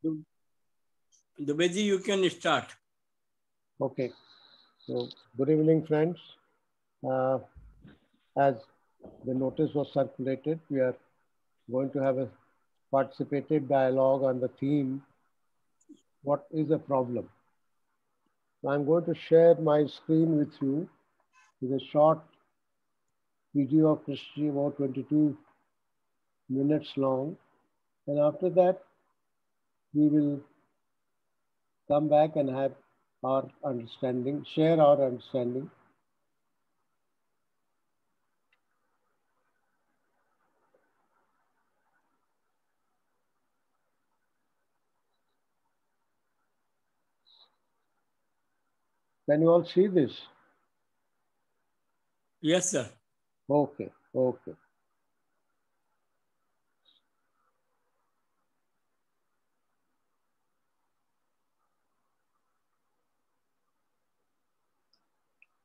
Dubeyji, you can start. Okay. So, good evening, friends. As the notice was circulated, we are going to have a participative dialogue on the theme, what is a problem? So I'm going to share my screen with you with a short video of history about 22 minutes long. And after that, we will come back and have our understanding, share our understanding. Can you all see this? Yes, sir. Okay, okay.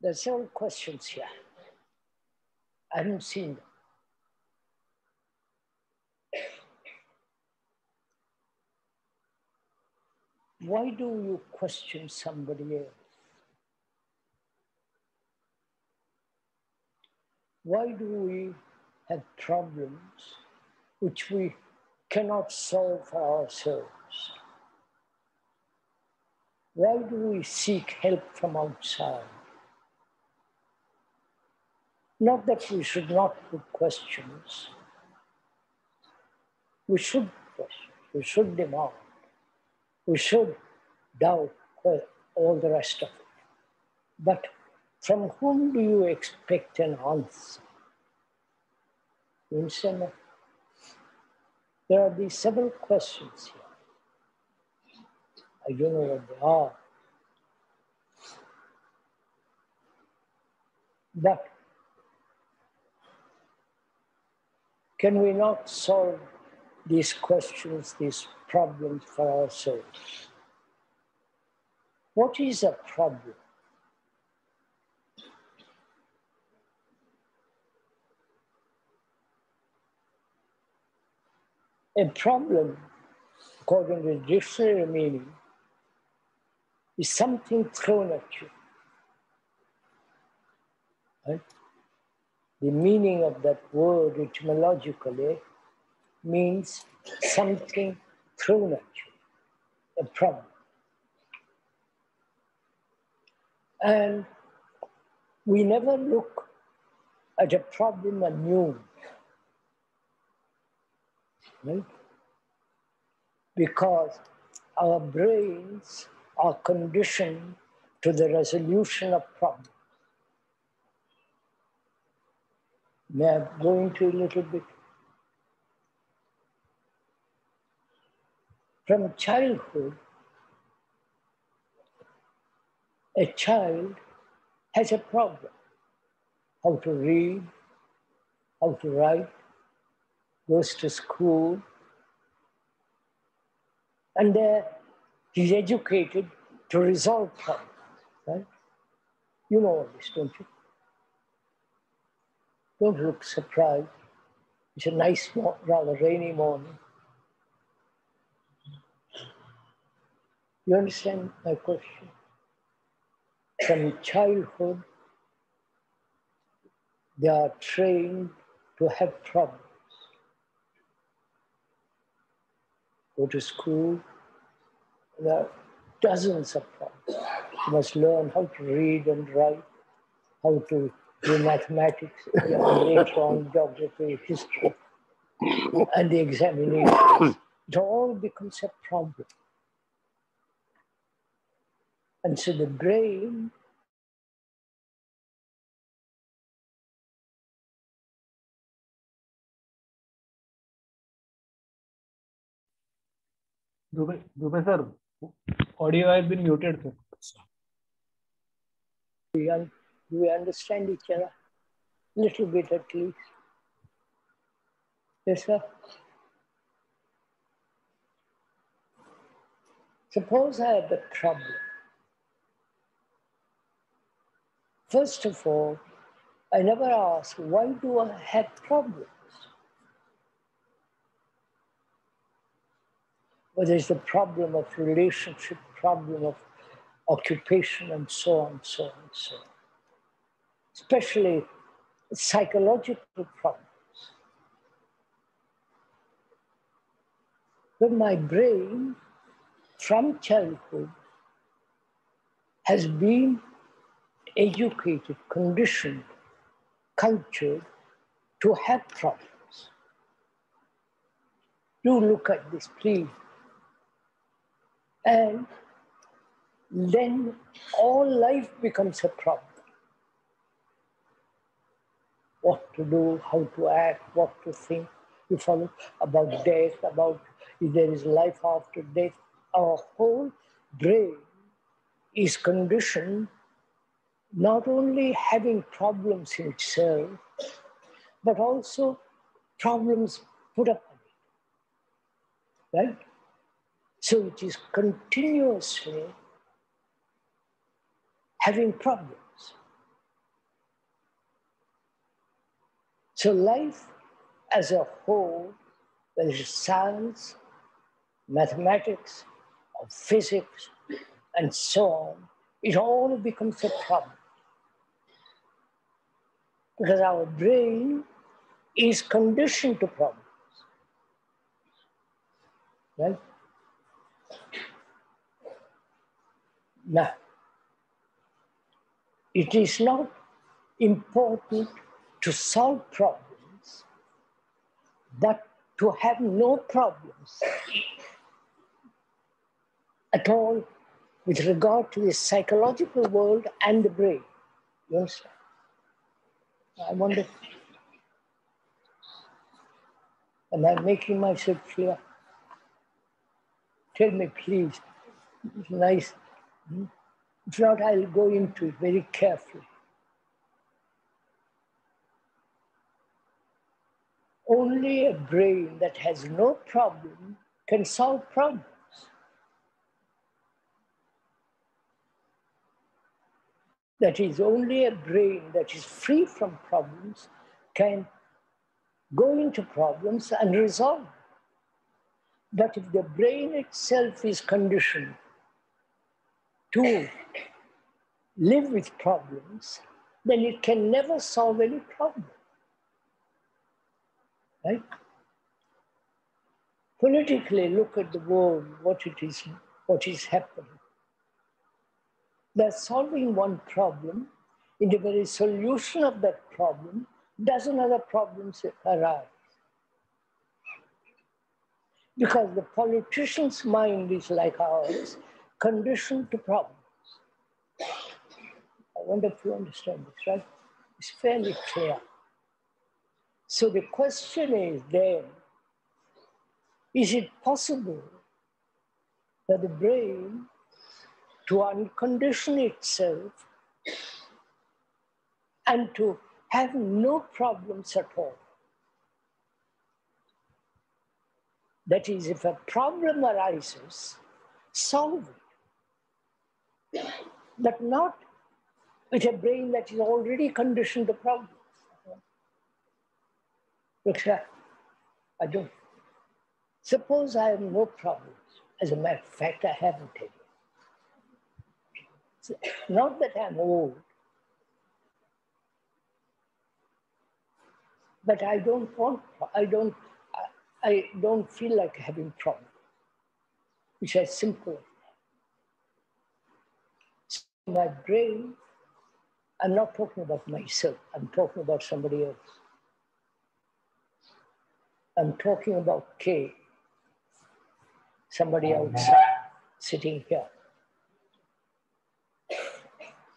There's several questions here. I haven't seen them. Why do you question somebody else? Why do we have problems which we cannot solve for ourselves? Why do we seek help from outside? Not that we should not put questions. We should question, we should demand, we should doubt all the rest of it. But from whom do you expect an answer? You understand? There are these several questions here. I don't know what they are. But can we not solve these questions, these problems for ourselves? What is a problem? A problem, according to the dictionary meaning, is something thrown at you. Right? The meaning of that word etymologically means something thrown at you, a problem. And we never look at a problem anew, right? Because our brains are conditioned to the resolution of problems. May I go into a little bit? From childhood, a child has a problem. How to read, how to write, goes to school, and there he's educated to resolve problems, right? You know all this, don't you? Don't look surprised. It's a nice, rather rainy morning. You understand my question? From childhood, they are trained to have problems. Go to school, there are dozens of problems. You must learn how to read and write, how to do mathematics, and later on geography, history, and the examinations. It all becomes a problem. And so the brain Dubey sir, audio has been muted, sir. Do we understand each other? A little bit at least. Yes, sir? Suppose I have a problem. First of all, I never ask, why do I have problems? whether it's the problem of relationship, problem of occupation, and so on, so on, so on. Especially psychological problems. But my brain, from childhood, has been educated, conditioned, cultured to have problems. Do look at this, please. And then all life becomes a problem. What to do, how to act, what to think. You follow about death, about if there is life after death. Our whole brain is conditioned not only having problems in itself, but also problems put up on it, right? So it is continuously having problems. So life as a whole, whether it's science, mathematics, or physics, and so on, it all becomes a problem. Because our brain is conditioned to problems, right? Now, it is not important to solve problems, but to have no problems at all with regard to the psychological world and the brain. You understand? I wonder, am I making myself clear? Tell me, please. It's nice. If not, I'll go into it very carefully. Only a brain that has no problem can solve problems. That is, only a brain that is free from problems can go into problems and resolve them. But if the brain itself is conditioned to live with problems, then it can never solve any problem. Right? Politically, look at the world, what is happening. They're solving one problem. In the very solution of that problem, dozen other problems arise. Because the politician's mind is like ours, conditioned to problems. I wonder if you understand this, right? It's fairly clear. So the question is then, is it possible for the brain to uncondition itself and to have no problems at all? That is, if a problem arises, solve it. But not with a brain that is already conditioned to problems. I don't. Suppose I have no problems. As a matter of fact, I haven't any. So, not that I'm old, but I don't feel like having problems, which is simple. So my brain, I'm not talking about myself, I'm talking about somebody else. I'm talking about K, somebody outside, sitting here.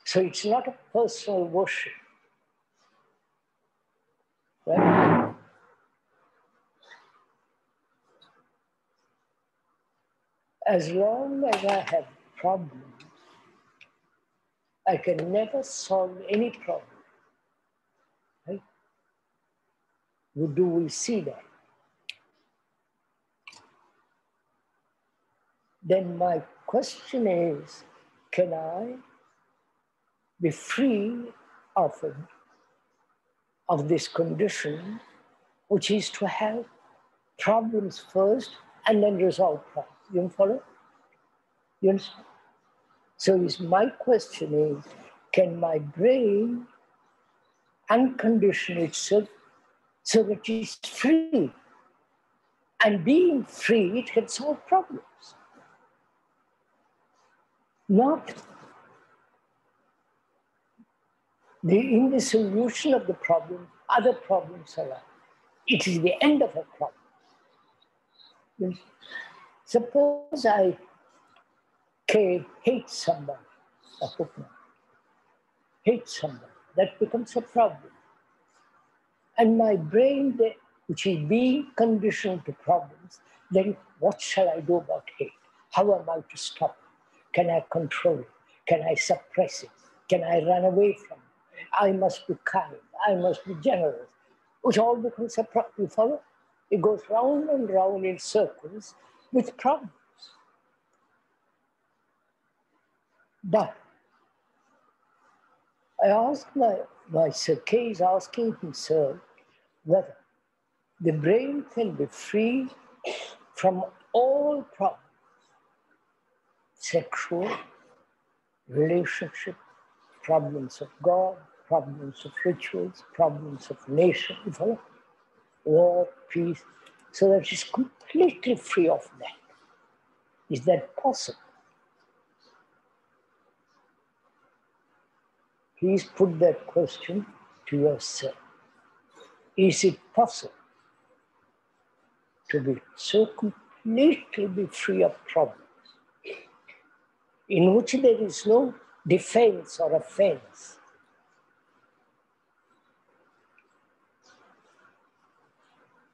So it's not a personal worship, right? As long as I have problems, I can never solve any problem, right? Do we see that? Then my question is, can I be free of this condition, which is to have problems first and then resolve problems? You follow? You understand? So my question is, can my brain uncondition itself so that it's free? And being free, it can solve problems. Not in the solution of the problem, other problems arise. It is the end of a problem. Suppose I hate somebody, a footman, hate somebody, that becomes a problem. And my brain, which is being conditioned to problems, then what shall I do about hate? How am I to stop it? Can I control it? Can I suppress it? Can I run away from it? I must be kind. I must be generous. Which all becomes a problem. You follow? It goes round and round in circles with problems. But I asked my Kay is asking himself whether the brain can be free from all problems, sexual, relationship, problems of God, problems of rituals, problems of nation, war, peace, so that it's completely free of that. Is that possible? Please put that question to yourself. Is it possible to be so completely be free of problems, in which there is no defense or offense?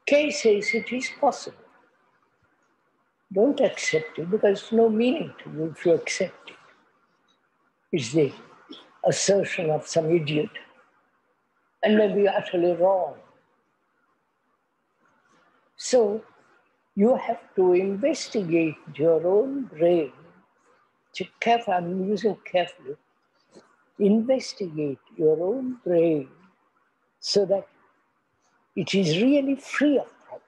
Kay says it is possible. Don't accept it because it's no meaning to you if you accept it. It's the assertion of some idiot and maybe utterly wrong. So you have to investigate your own brain. I'm using carefully. Investigate your own brain so that it is really free of problems.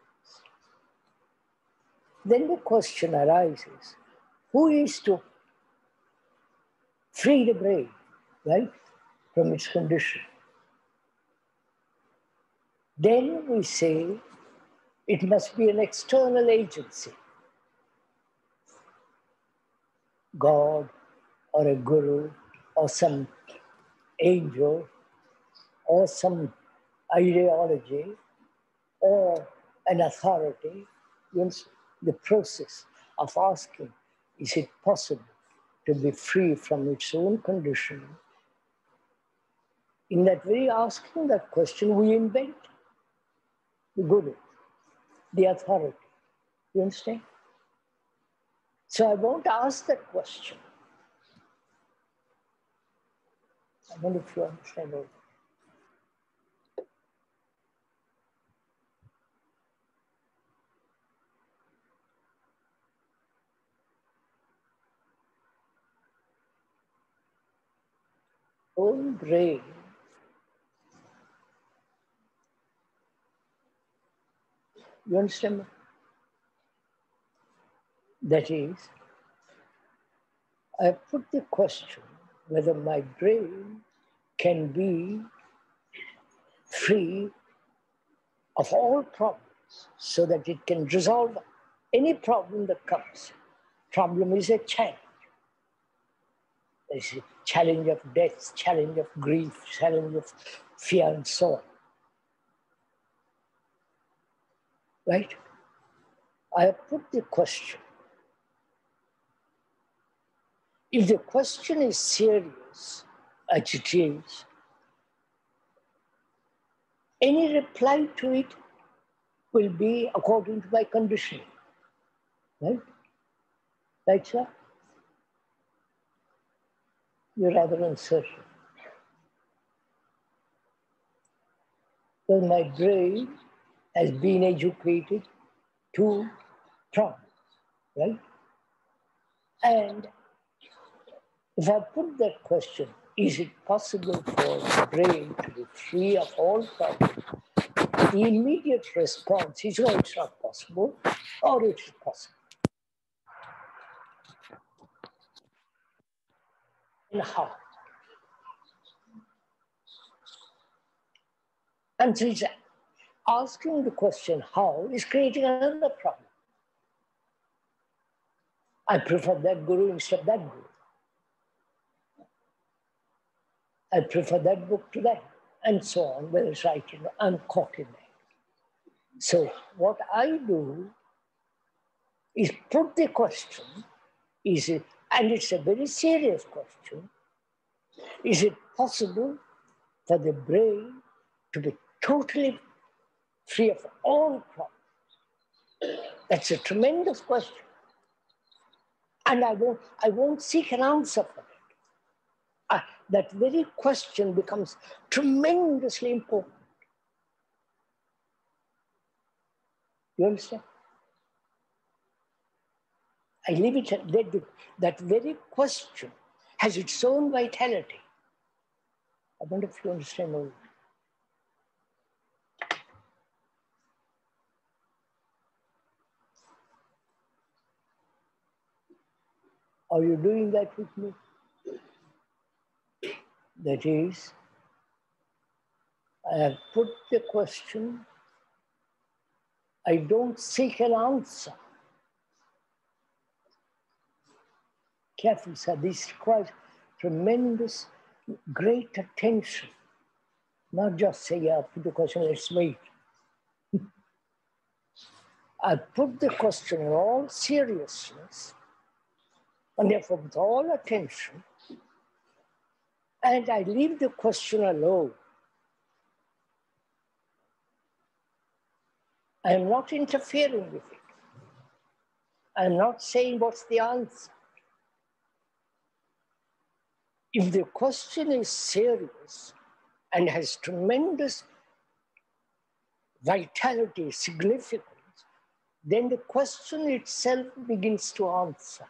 Then the question arises, who is to free the brain, right, from its condition? Then we say it must be an external agency. God or a guru or some angel or some ideology or an authority. The process of asking, is it possible to be free from its own conditioning? In that very asking that question, we invent the guru, the authority. You understand? So I won't ask that question. I wonder if you understand all that. Own brain you understand? That is, I put the question whether my brain can be free of all problems so that it can resolve any problem that comes. Problem is a challenge. There's a challenge of death, challenge of grief, challenge of fear and so on. Right? I have put the question. If the question is serious, as it is, any reply to it will be according to my conditioning. Right? Right, sir? You're rather uncertain. Well, my brain has been educated to problems, right? And if I put that question, is it possible for the brain to be free of all problems? The immediate response is, no, it's not possible, or it's possible. how. And so asking the question how is creating another problem. I prefer that guru instead of that guru. I prefer that book to that, and so on, whether it's right or not. I'm caught in that. So what I do is put the question, is it, and it's a very serious question, is it possible for the brain to be totally free of all problems? That's a tremendous question. And I won't seek an answer for it. That very question becomes tremendously important. You understand? I leave it at that very question has its own vitality. I wonder if you understand all that. Are you doing that with me? That is, I have put the question, I don't seek an answer. Careful, sir, this requires tremendous, great attention. Not just say, yeah, put the question, let's wait. I put the question in all seriousness, and therefore with all attention, and I leave the question alone. I am not interfering with it. I am not saying what's the answer. If the question is serious and has tremendous vitality, significance, then the question itself begins to answer.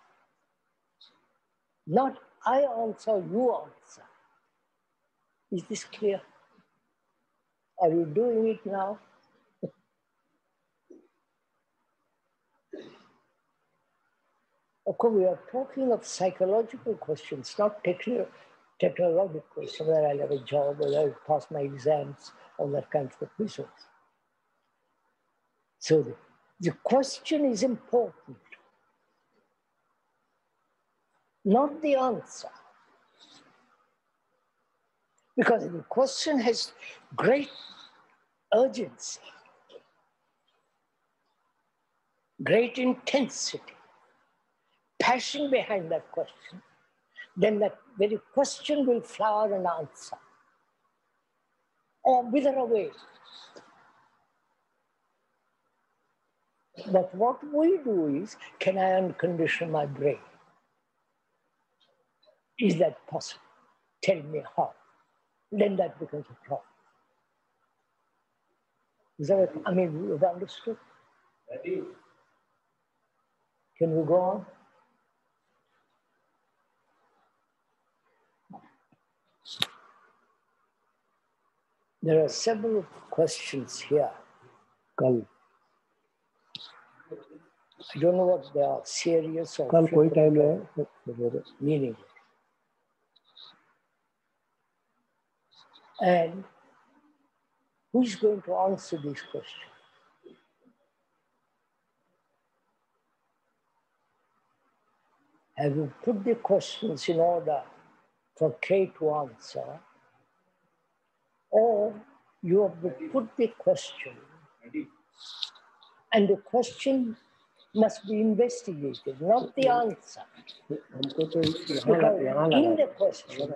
Not I answer, you answer. Is this clear? Are you doing it now? Of course, we are talking of psychological questions, not technological questions, whether I'll have a job, whether I'll pass my exams, all that kind of business. So the question is important, not the answer. Because the question has great urgency, great intensity, passion behind that question, then that very question will flower an answer or wither away. But what we do is, can I uncondition my brain? Is that possible? Tell me how. Then that becomes a problem. Is that what, I mean, you've understood? Can we go on? There are several questions here. I don't know what they are, serious or meaning. And who is going to answer these questions? Have you put the questions in order for K to answer? Or you have put the question and the question must be investigated, not the answer. Because in the question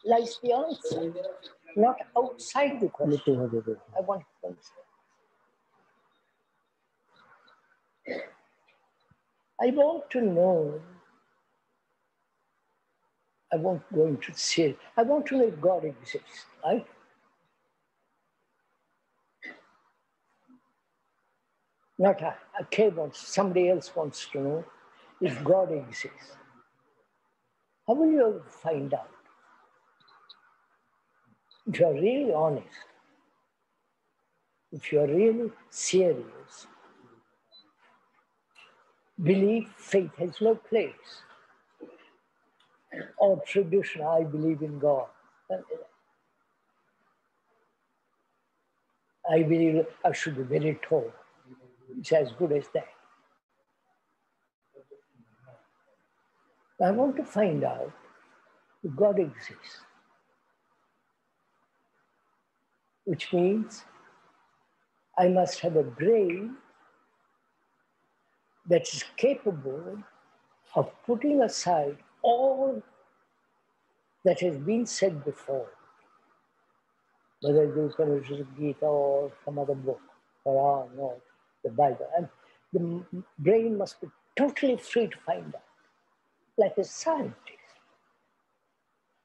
lies the answer, not outside the question. I want to understand. I want to know, I won't go into say, I want to know if God exists, right? Not a K wants, somebody else wants to know if God exists. How will you ever find out? If you are really honest, if you are really serious, belief, faith has no place. or tradition, I believe in God. I believe I should be very tall. It's as good as that. I want to find out if God exists, which means I must have a brain that is capable of putting aside all that has been said before, whether it is the Gita or some other book, Quran or the Bible. And the brain must be totally free to find out, like a scientist,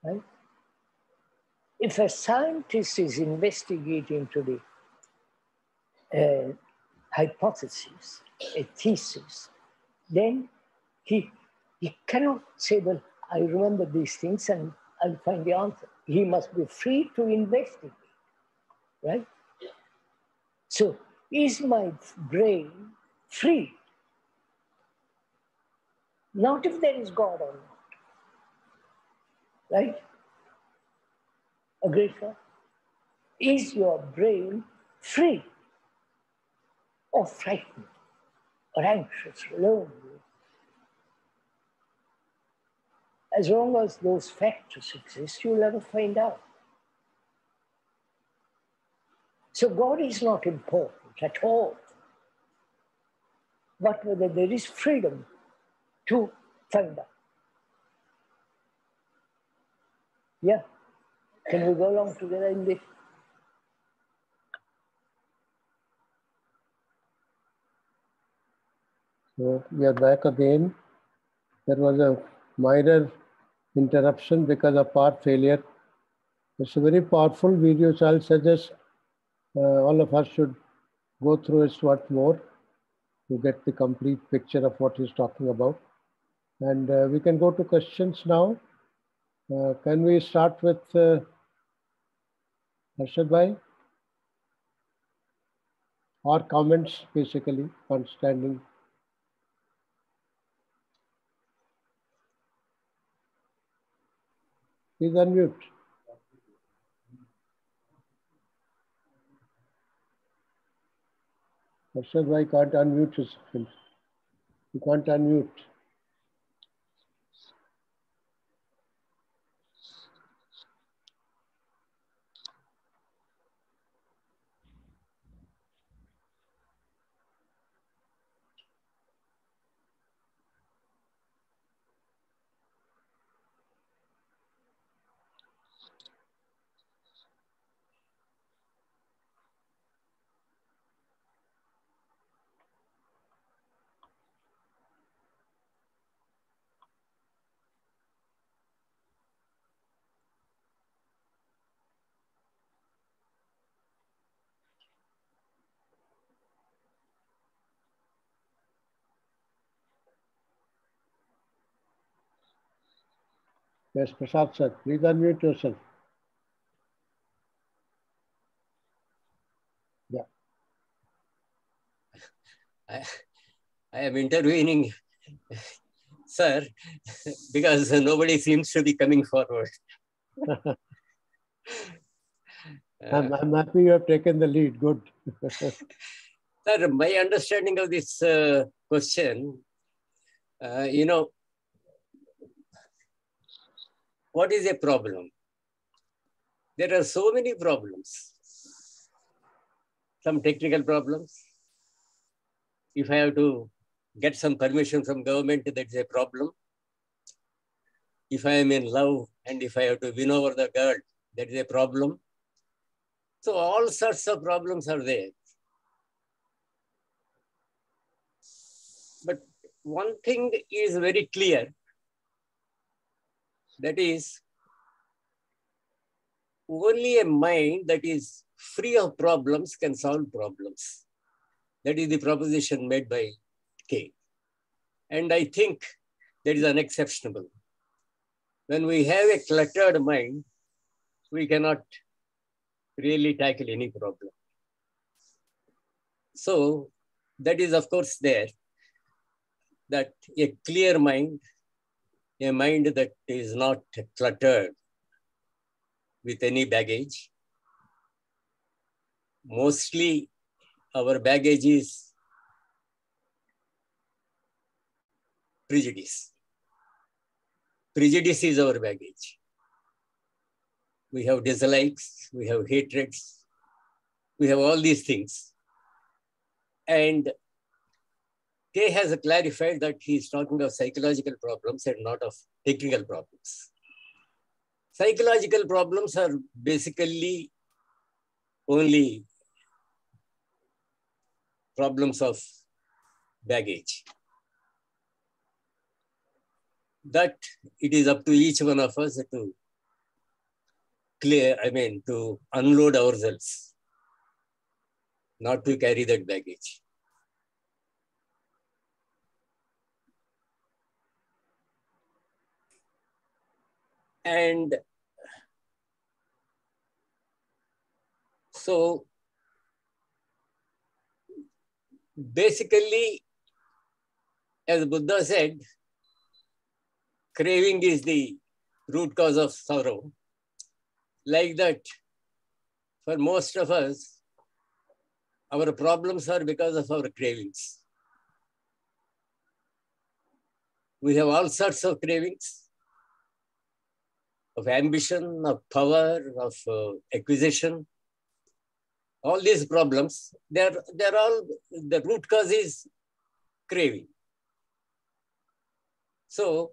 right? If a scientist is investigating today a hypothesis, a thesis, then he cannot say, well, I remember these things and I'll find the answer. He must be free to investigate, right? So is my brain free? Not if there is God or not, right? Agree, sir? Is your brain free or frightened or anxious or lonely? As long as those factors exist, you'll never find out. So God is not important at all, but whether there is freedom to find out. Yeah, can we go along together in this? So we are back again. There was a minor interruption because of power failure. It's a very powerful video, so I'll suggest all of us should go through it once more to get the complete picture of what he's talking about. And we can go to questions now. Can we start with Harshad Bhai? Or comments, basically, on standing. Please unmute. Harshad Bhai can't unmute himself. He can't unmute. Yes, Prasad sir, please unmute yourself. Yeah. I am intervening, sir, because nobody seems to be coming forward. I'm happy you have taken the lead. Good. Sir, my understanding of this question, what is a problem? There are so many problems. Some technical problems. If I have to get some permission from government, that's a problem. If I am in love and if I have to win over the girl, that is a problem. So all sorts of problems are there. But one thing is very clear. That is, only a mind that is free of problems can solve problems. That is the proposition made by K. And I think that is unexceptionable. When we have a cluttered mind, we cannot really tackle any problem. So that is, of course, there, that a clear mind a mind that is not cluttered with any baggage. Mostly our baggage is prejudice. Prejudice is our baggage. We have dislikes, we have hatreds, we have all these things. And Kay has clarified that he is talking of psychological problems and not of technical problems. Psychological problems are basically only problems of baggage. That it is up to each one of us to to unload ourselves, not to carry that baggage. And so basically, as Buddha said, craving is the root cause of sorrow. Like that, for most of us, our problems are because of our cravings. We have all sorts of cravings, of ambition, of power, of acquisition. All these problems, they're all, the root cause is craving. So,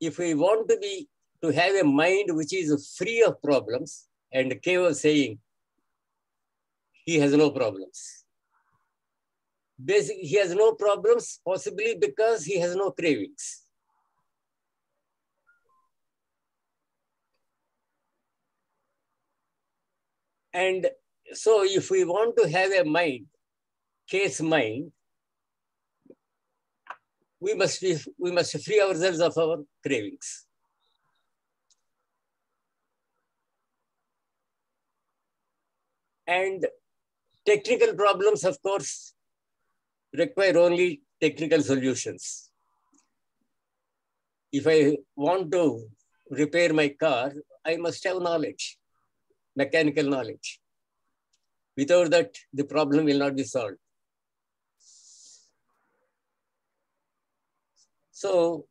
if we want to have a mind which is free of problems, and Kay was saying, he has no problems. Basically, he has no problems, possibly because he has no cravings. And so if we want to have a mind, Kay's mind, we must free ourselves of our cravings. And technical problems, of course, require only technical solutions. If I want to repair my car, I must have knowledge, mechanical knowledge. Without that, the problem will not be solved. So,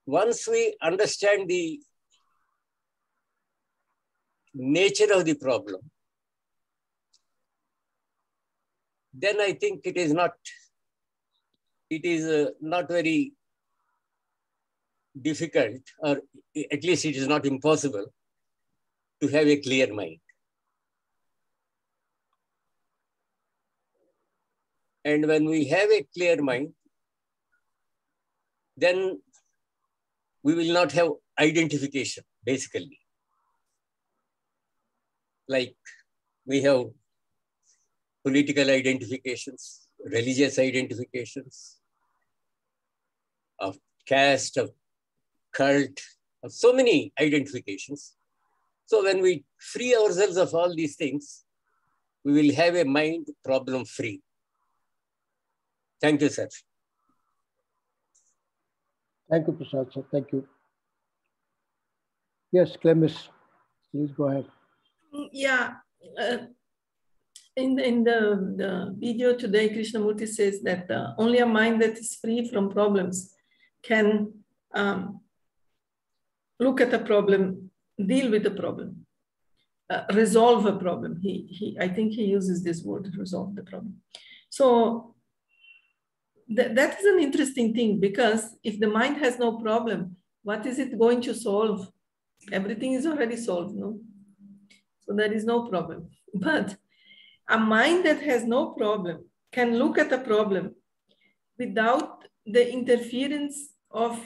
once we understand the nature of the problem, then I think it is not very difficult, or at least it is not impossible, to have a clear mind. And when we have a clear mind, then we will not have identification, basically. Like we have political identifications, religious identifications, of caste, of cult, of so many identifications. So when we free ourselves of all these things, we will have a mind problem-free. Thank you, sir. Thank you, Prasad, sir. Thank you. Yes, Clemice, please go ahead. Yeah. In the video today, Krishnamurti says that only a mind that is free from problems can look at a problem, deal with a problem, resolve a problem. I think he uses this word, resolve the problem. So that is an interesting thing, because if the mind has no problem, what is it going to solve? Everything is already solved, no? So there is no problem. But a mind that has no problem can look at a problem without the interference of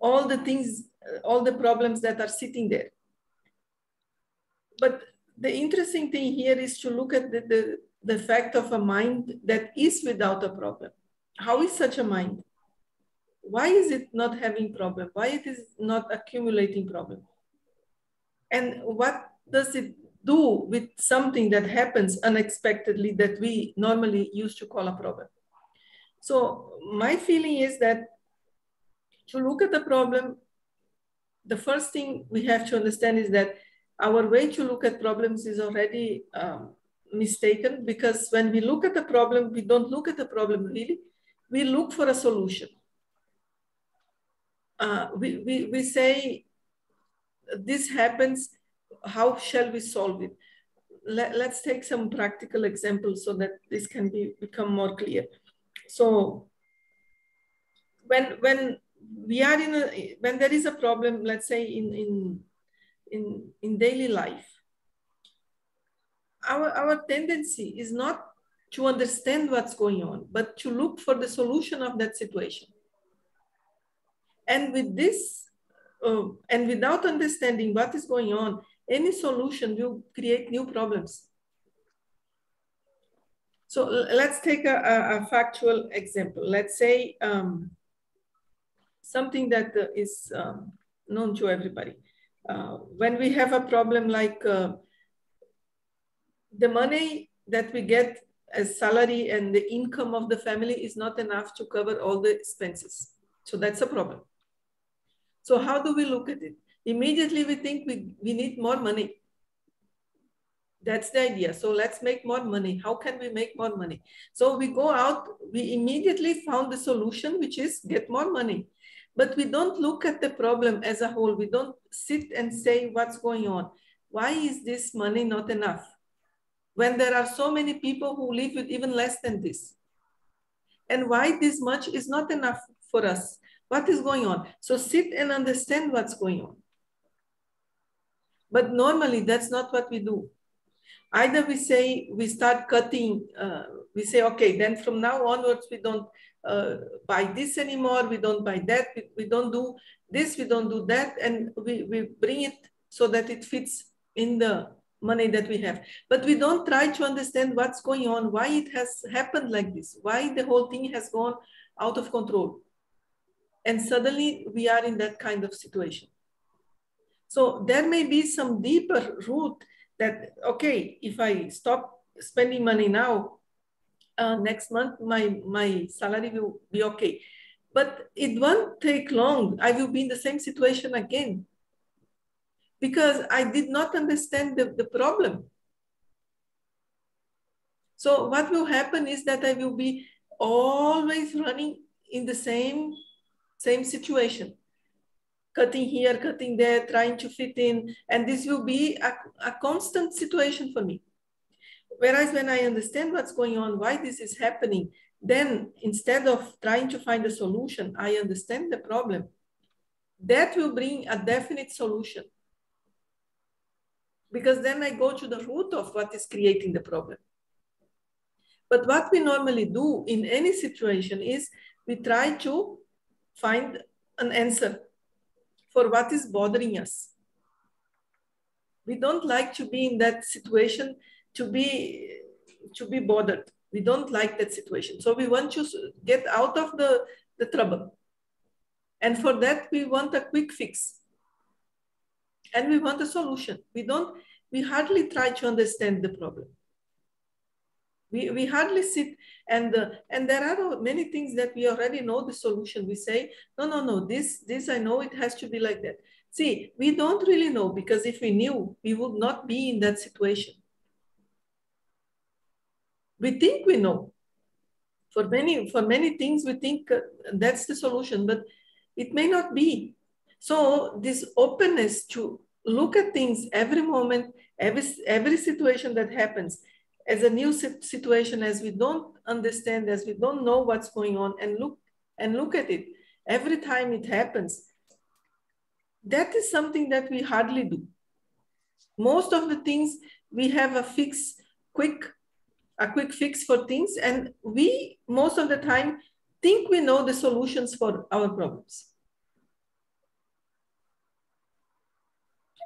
all the things, all the problems that are sitting there. But the interesting thing here is to look at the fact of a mind that is without a problem. How is such a mind? Why is it not having problem? Why it is not accumulating problem? And what does it do with something that happens unexpectedly that we normally used to call a problem? So my feeling is that to look at the problem, the first thing we have to understand is that our way to look at problems is already mistaken, because when we look at the problem, we don't look at the problem really, we look for a solution. We say, this happens, how shall we solve it? Let's take some practical examples so that this can become more clear. So when we are when there is a problem, let's say in daily life, our tendency is not to understand what's going on, but to look for the solution of that situation. And with this, and without understanding what is going on, any solution will create new problems. So let's take a factual example. Let's say something that is known to everybody. When we have a problem like the money that we get as salary and the income of the family is not enough to cover all the expenses. So that's a problem. So how do we look at it? Immediately we think we need more money. That's the idea. So let's make more money. How can we make more money? So we go out, we immediately found the solution, which is get more money. But we don't look at the problem as a whole. We don't sit and say what's going on. Why is this money not enough? When there are so many people who live with even less than this. And why this much is not enough for us? What is going on? So sit and understand what's going on. But normally that's not what we do. Either we say, we start cutting, we say, okay, then from now onwards, we don't buy this anymore, we don't buy that, we don't do this, we don't do that, and we bring it so that it fits in the money that we have. But we don't try to understand what's going on, why it has happened like this, why the whole thing has gone out of control. And suddenly we are in that kind of situation. So there may be some deeper root that, okay, if I stop spending money now, next month my salary will be okay. But it won't take long. I will be in the same situation again because I did not understand the problem. So what will happen is that I will be always running in the same situation. Cutting here, cutting there, trying to fit in. And this will be a constant situation for me. Whereas when I understand what's going on, why this is happening, then instead of trying to find a solution, I understand the problem. That will bring a definite solution. Because then I go to the root of what is creating the problem. But what we normally do in any situation is we try to find an answer for what is bothering us. We don't like to be in that situation to be bothered. We don't like that situation. So we want to get out of the trouble. And for that, we want a quick fix. And we want a solution. We hardly try to understand the problem. We hardly sit and there are many things that we already know the solution. We say, no, this I know it has to be like that. See, we don't really know, because if we knew, we would not be in that situation. We think we know. For many things, we think that's the solution, but it may not be. So this openness to look at things every moment, every situation that happens as a new situation, as we don't understand, as we don't know what's going on, and look at it every time it happens. That is something that we hardly do. Most of the things we have a quick fix for things, and we most of the time think we know the solutions for our problems.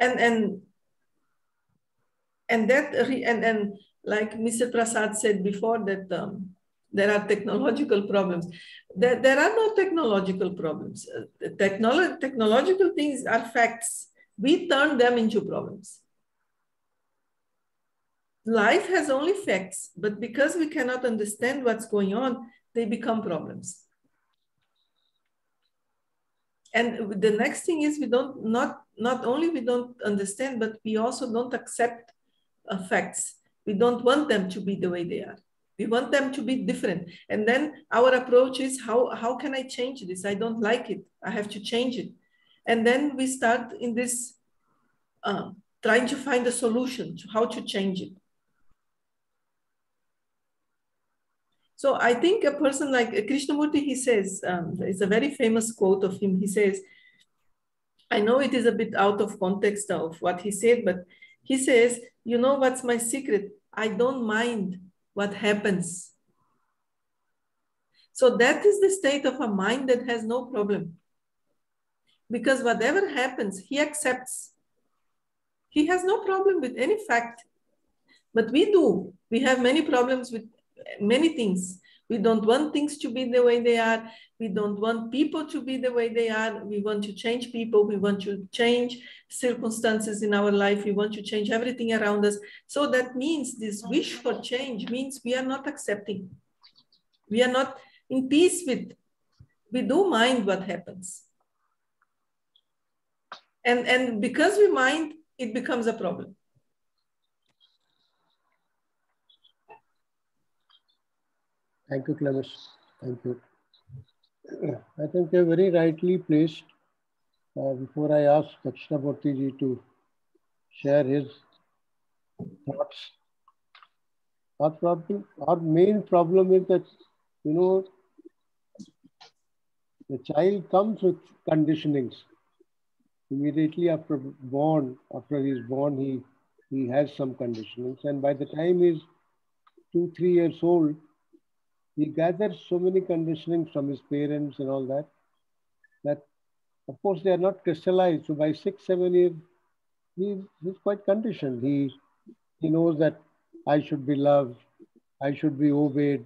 And like Mr. Prasad said before, that there are technological problems. There are no technological problems. Technological things are facts. We turn them into problems. Life has only facts, but because we cannot understand what's going on, they become problems. And the next thing is not only we don't understand, but we also don't accept facts. We don't want them to be the way they are. We want them to be different. And then our approach is how can I change this? I don't like it. I have to change it. And then we start in this trying to find a solution to how to change it. So I think a person like Krishnamurti, he says, it's a very famous quote of him. He says, I know it is a bit out of context of what he said, but he says, you know what's my secret? I don't mind what happens. So that is the state of a mind that has no problem. Because whatever happens, he accepts. He has no problem with any fact. But we do. We have many problems with many things. We don't want things to be the way they are. We don't want people to be the way they are. We want to change people. We want to change circumstances in our life. We want to change everything around us. So that means this wish for change means we are not accepting. We are not in peace with. We do mind what happens. And because we mind, it becomes a problem. Thank you, Clemice. Thank you. I think you're very rightly placed. Before I ask Dakshina Murthy ji to share his thoughts, our main problem is that, you know, the child comes with conditionings. Immediately after he's born, he has some conditionings. And by the time he's 2-3 years old, he gathers so many conditionings from his parents and all that, that of course they are not crystallized. So by 6-7 years, he's quite conditioned. He knows that I should be loved, I should be obeyed,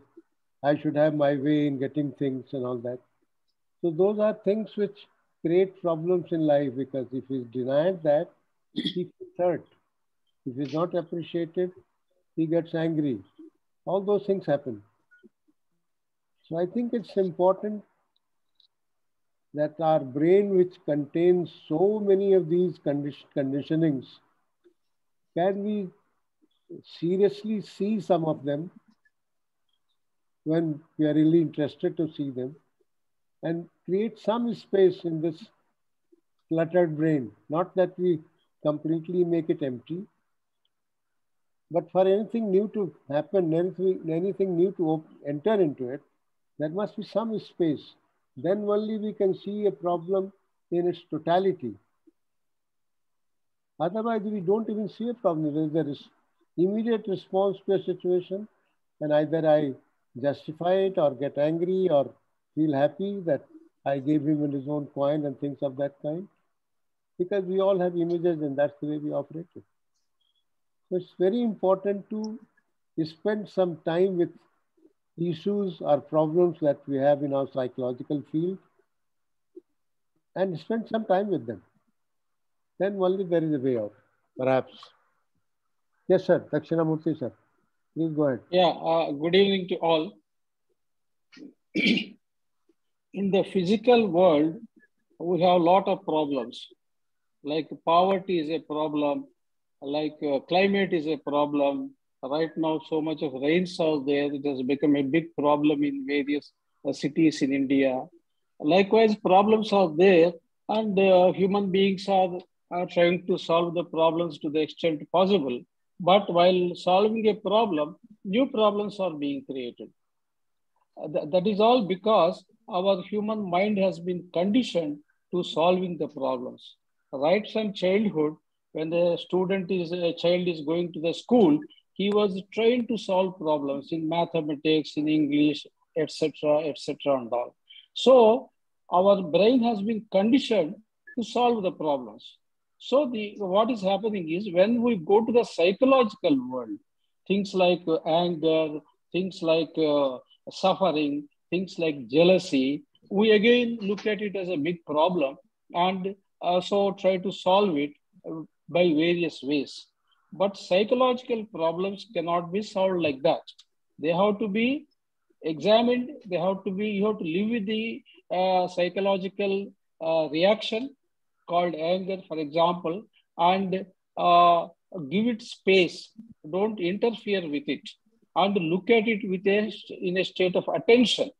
I should have my way in getting things and all that. So those are things which create problems in life, because if he's denied that, he feels hurt. If he's not appreciated, he gets angry. All those things happen. So I think it's important that our brain, which contains so many of these conditionings, can we seriously see some of them when we are really interested to see them, and create some space in this cluttered brain. Not that we completely make it empty, but for anything new to happen, anything new to enter into it, there must be some space. Then only we can see a problem in its totality. Otherwise, we don't even see a problem. There is immediate response to a situation, and either I justify it or get angry or feel happy that I gave him in his own coin and things of that kind, because we all have images and that's the way we operate it. So it's very important to spend some time with issues or problems that we have in our psychological field and spend some time with them. Then only there is a way out, perhaps. Yes, sir. Dakshina Murthy, sir. Please go ahead. Yeah, good evening to all. In the physical world, we have a lot of problems. Like poverty is a problem, like climate is a problem. Right now, so much of rains out there, it has become a big problem in various cities in India. Likewise, problems are there, and human beings are trying to solve the problems to the extent possible. But while solving a problem, new problems are being created. That is all because our human mind has been conditioned to solving the problems. Right from childhood, when the child is going to the school, he was trained to solve problems in mathematics, in English, etc., and all. So our brain has been conditioned to solve the problems. So what is happening is, when we go to the psychological world, things like anger, things like suffering, things like jealousy, we again look at it as a big problem and so try to solve it by various ways. But psychological problems cannot be solved like that. They have to be examined. They have to be, you have to live with the psychological reaction called anger, for example, and give it space. Don't interfere with it, and look at it with in a state of attention.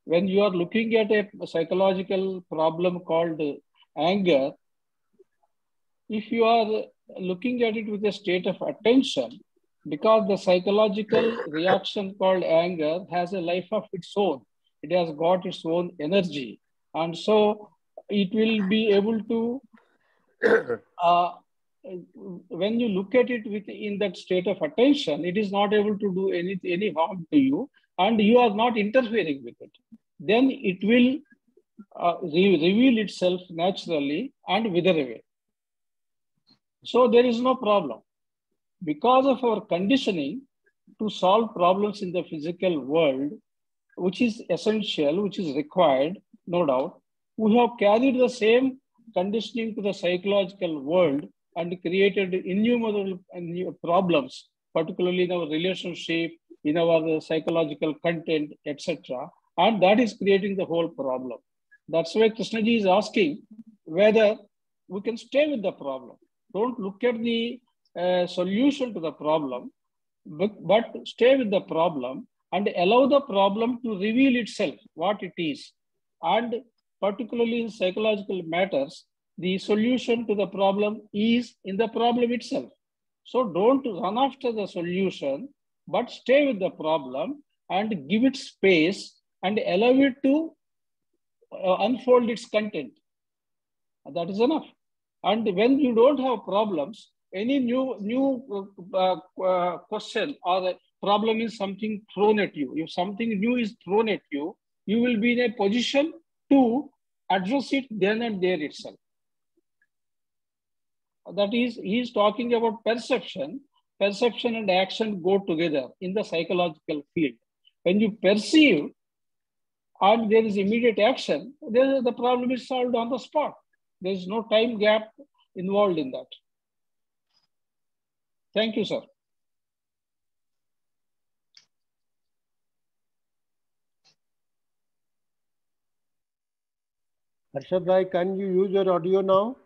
When you are looking at a psychological problem called anger, if you are looking at it with a state of attention, because the psychological reaction called anger has a life of its own, it has got its own energy, and so it will be able to when you look at it in that state of attention, it is not able to do any harm to you, and you are not interfering with it. Then it will reveal itself naturally and wither away. So there is no problem. Because of our conditioning to solve problems in the physical world, which is essential, which is required, no doubt, we have carried the same conditioning to the psychological world and created innumerable problems, particularly in our relationship, in our psychological content, etc. And that is creating the whole problem. That's why Krishnaji is asking whether we can stay with the problem. Don't look at the solution to the problem, but stay with the problem and allow the problem to reveal itself, what it is. And particularly in psychological matters, the solution to the problem is in the problem itself. So don't run after the solution, but stay with the problem and give it space and allow it to unfold its content. That is enough. And when you don't have problems, any new question or problem is something thrown at you. If something new is thrown at you, you will be in a position to address it then and there itself. That is, he is talking about perception. Perception and action go together in the psychological field. When you perceive and there is immediate action, then the problem is solved on the spot. There is no time gap involved in that. Thank you, sir. Harshad Bhai, can you use your audio now?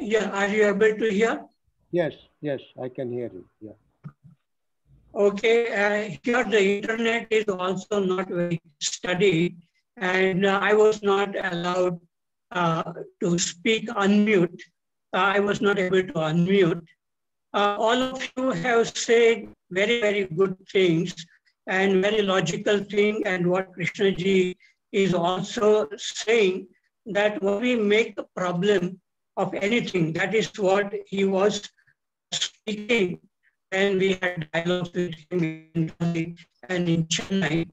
Yeah, are you able to hear? Yes, yes, I can hear you. Yeah. Okay, here the internet is also not very steady, and I was not allowed to speak unmute. I was not able to unmute. All of you have said very, very good things and very logical thing, and what Krishnaji is also saying, that when we make a problem of anything, that is what he was speaking when we had dialogues with him in Delhi and in Chennai.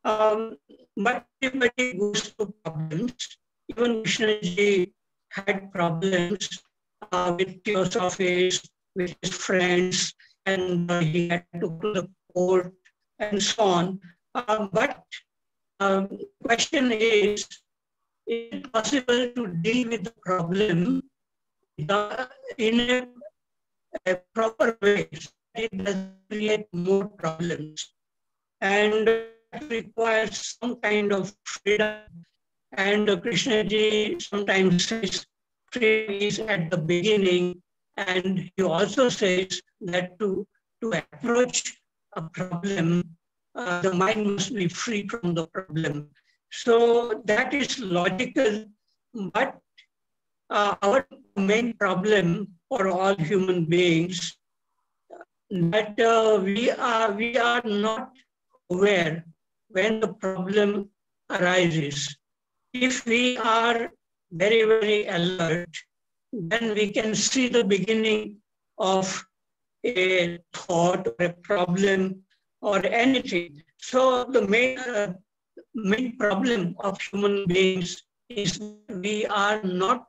But everybody goes through problems. Even Krishnaji had problems with theosophists, with his friends, and he had to go to the court and so on. But the question is it possible to deal with the problem in a proper way? It doesn't create more problems. And it requires some kind of freedom. And Krishnaji sometimes says freedom is at the beginning. And he also says that to approach a problem, the mind must be free from the problem. So that is logical, but our main problem for all human beings that we are not aware when the problem arises. If we are very, very alert, then we can see the beginning of a thought or a problem or anything. So the main problem of human beings is we are not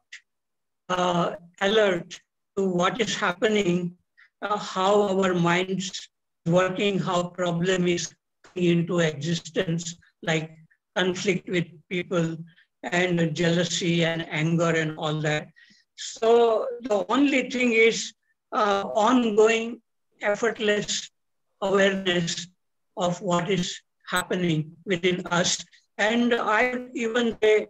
alert to what is happening, how our minds working, how problem is coming into existence, like conflict with people and jealousy and anger and all that. So the only thing is ongoing, effortless awareness of what is happening within us. And I even say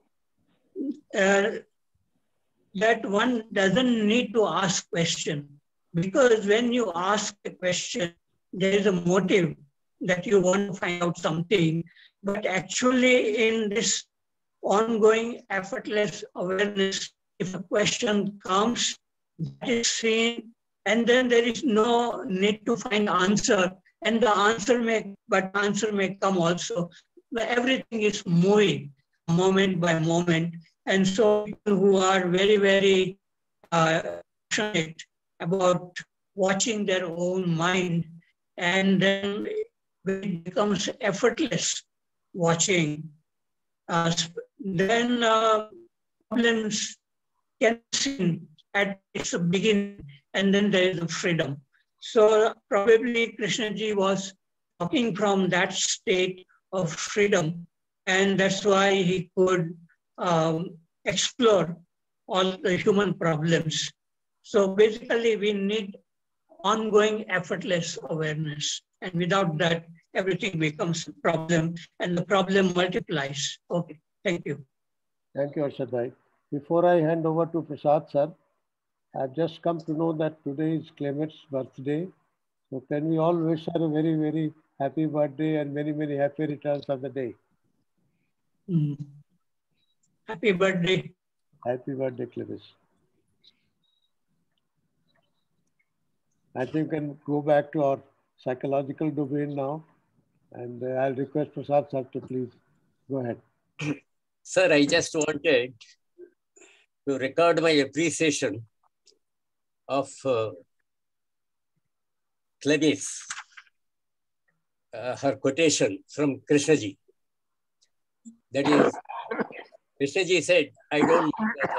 that one doesn't need to ask question, because when you ask a question, there is a motive that you want to find out something. But actually in this ongoing effortless awareness, if a question comes, that is seen, and then there is no need to find answer. And the answer may come also. Everything is moving moment by moment. And so people who are very, very passionate about watching their own mind, and then it becomes effortless watching, then problems can be seen at its beginning, and then there is freedom. So probably Krishnaji was talking from that state of freedom, and that's why he could explore all the human problems. So basically we need ongoing effortless awareness, and without that, everything becomes a problem, and the problem multiplies. Okay, thank you. Thank you, Harshad Bhai. Before I hand over to Prasad sir, I've just come to know that today is Clemice's birthday. So can we all wish her a very, very happy birthday and many, many happy returns of the day? Happy birthday. Happy birthday, Clemice. I think we can go back to our psychological domain now. And I'll request Prasad sir to please go ahead. Sir, I just wanted to record my appreciation of Clemice, her quotation from Krishnaji. That is, Krishnaji said, I don't know that.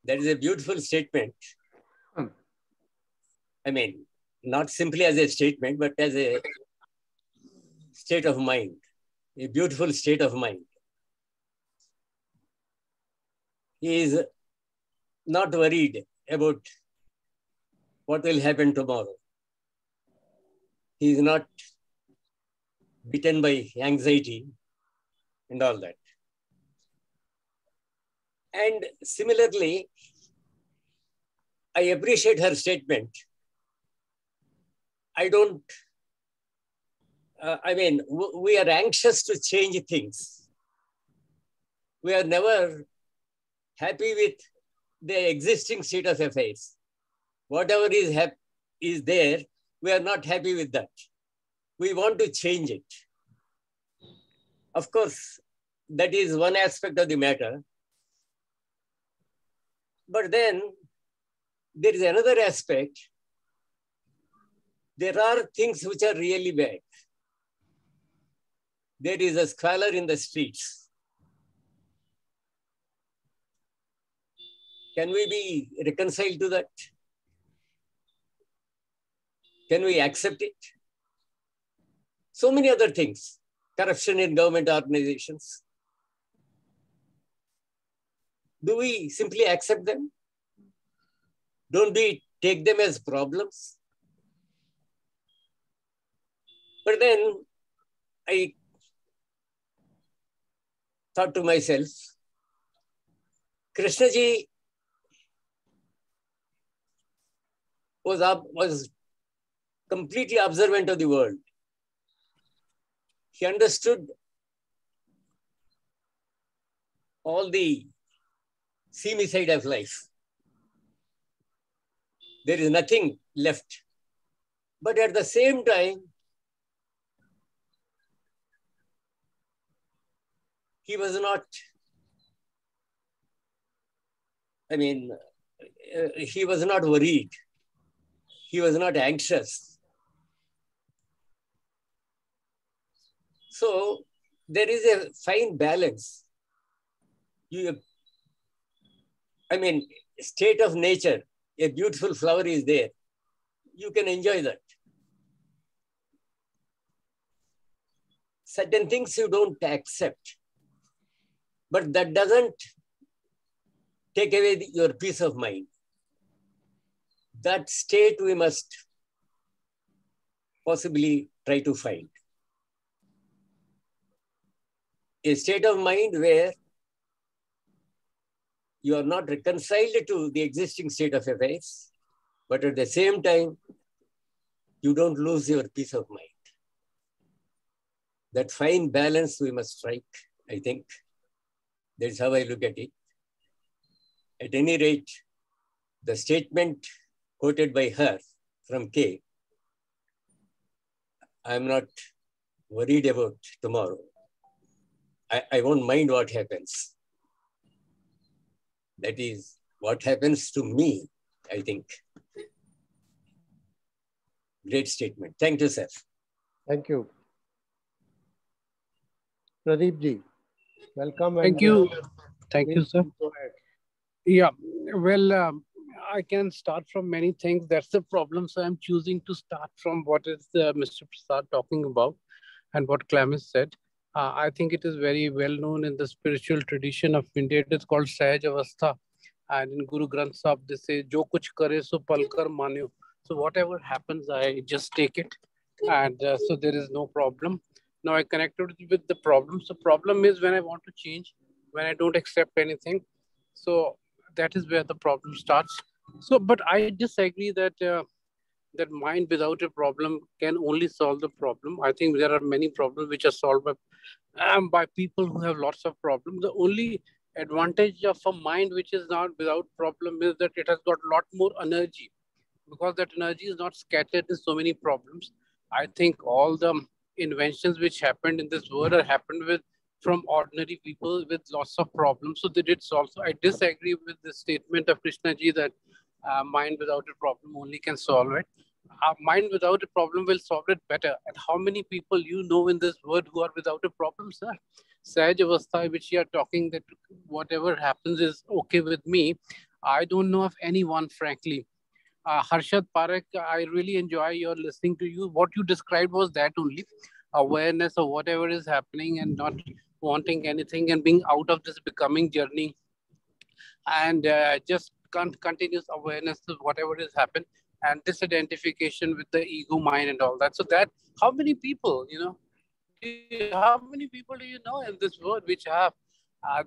That is a beautiful statement. I mean, not simply as a statement, but as a state of mind, a beautiful state of mind. He is not worried about what will happen tomorrow. He is not beaten by anxiety and all that. And similarly, I appreciate her statement. We are anxious to change things. We are never happy with the existing state of affairs. Whatever is there, we are not happy with that. We want to change it. Of course, that is one aspect of the matter. But then there is another aspect. There are things which are really bad. There is a squalor in the streets. Can we be reconciled to that? Can we accept it? So many other things. Corruption in government organizations. Do we simply accept them? Don't we take them as problems? But then I thought to myself, Krishnaji was completely observant of the world. He understood all the seamy side of life. There is nothing left. But at the same time, he was not, he was not worried. He was not anxious. So there is a fine balance. State of nature, a beautiful flower is there. You can enjoy that. Certain things you don't accept, but that doesn't take away your peace of mind. That state we must possibly try to find. a state of mind where you are not reconciled to the existing state of affairs, but at the same time, you don't lose your peace of mind. That fine balance we must strike, I think. That's how I look at it. At any rate, the statement quoted by her from K, I'm not worried about tomorrow. I won't mind what happens. That is what happens to me, I think. Great statement. Thank you, sir. Thank you. Pradeep ji, welcome. Thank you. Thank you, sir. Yeah, well, I can start from many things. That's the problem. So I'm choosing to start from what is Mr. Prasad talking about and what Clemice said. I think it is very well known in the spiritual tradition of India. It is called Sahaj Avastha. And in Guru Granth Sahib, they say, Jo kuch kare so palkar manyo. So whatever happens, I just take it. And so there is no problem. Now I connected with the problem. So problem is when I want to change, when I don't accept anything. So that is where the problem starts. So, but I disagree that that mind without a problem can only solve the problem. I think there are many problems which are solved by people who have lots of problems. The only advantage of a mind which is not without problem is that it has got a lot more energy, because that energy is not scattered in so many problems. I think all the inventions which happened in this world are happened with from ordinary people with lots of problems. So they did solve. So I disagree with the statement of Krishna ji that mind without a problem only can solve it. Mind without a problem will solve it better. And how many people you know in this world who are without a problem, sir? Sahaj Avastha, which you are talking that whatever happens is okay with me. I don't know of anyone, frankly. Harshad Parekh, I really enjoy your listening to you. What you described was that only, awareness of whatever is happening and not wanting anything and being out of this becoming journey, and just continuous awareness of whatever has happened and disidentification with the ego mind and all that. So that, how many people, how many people do you know in this world which have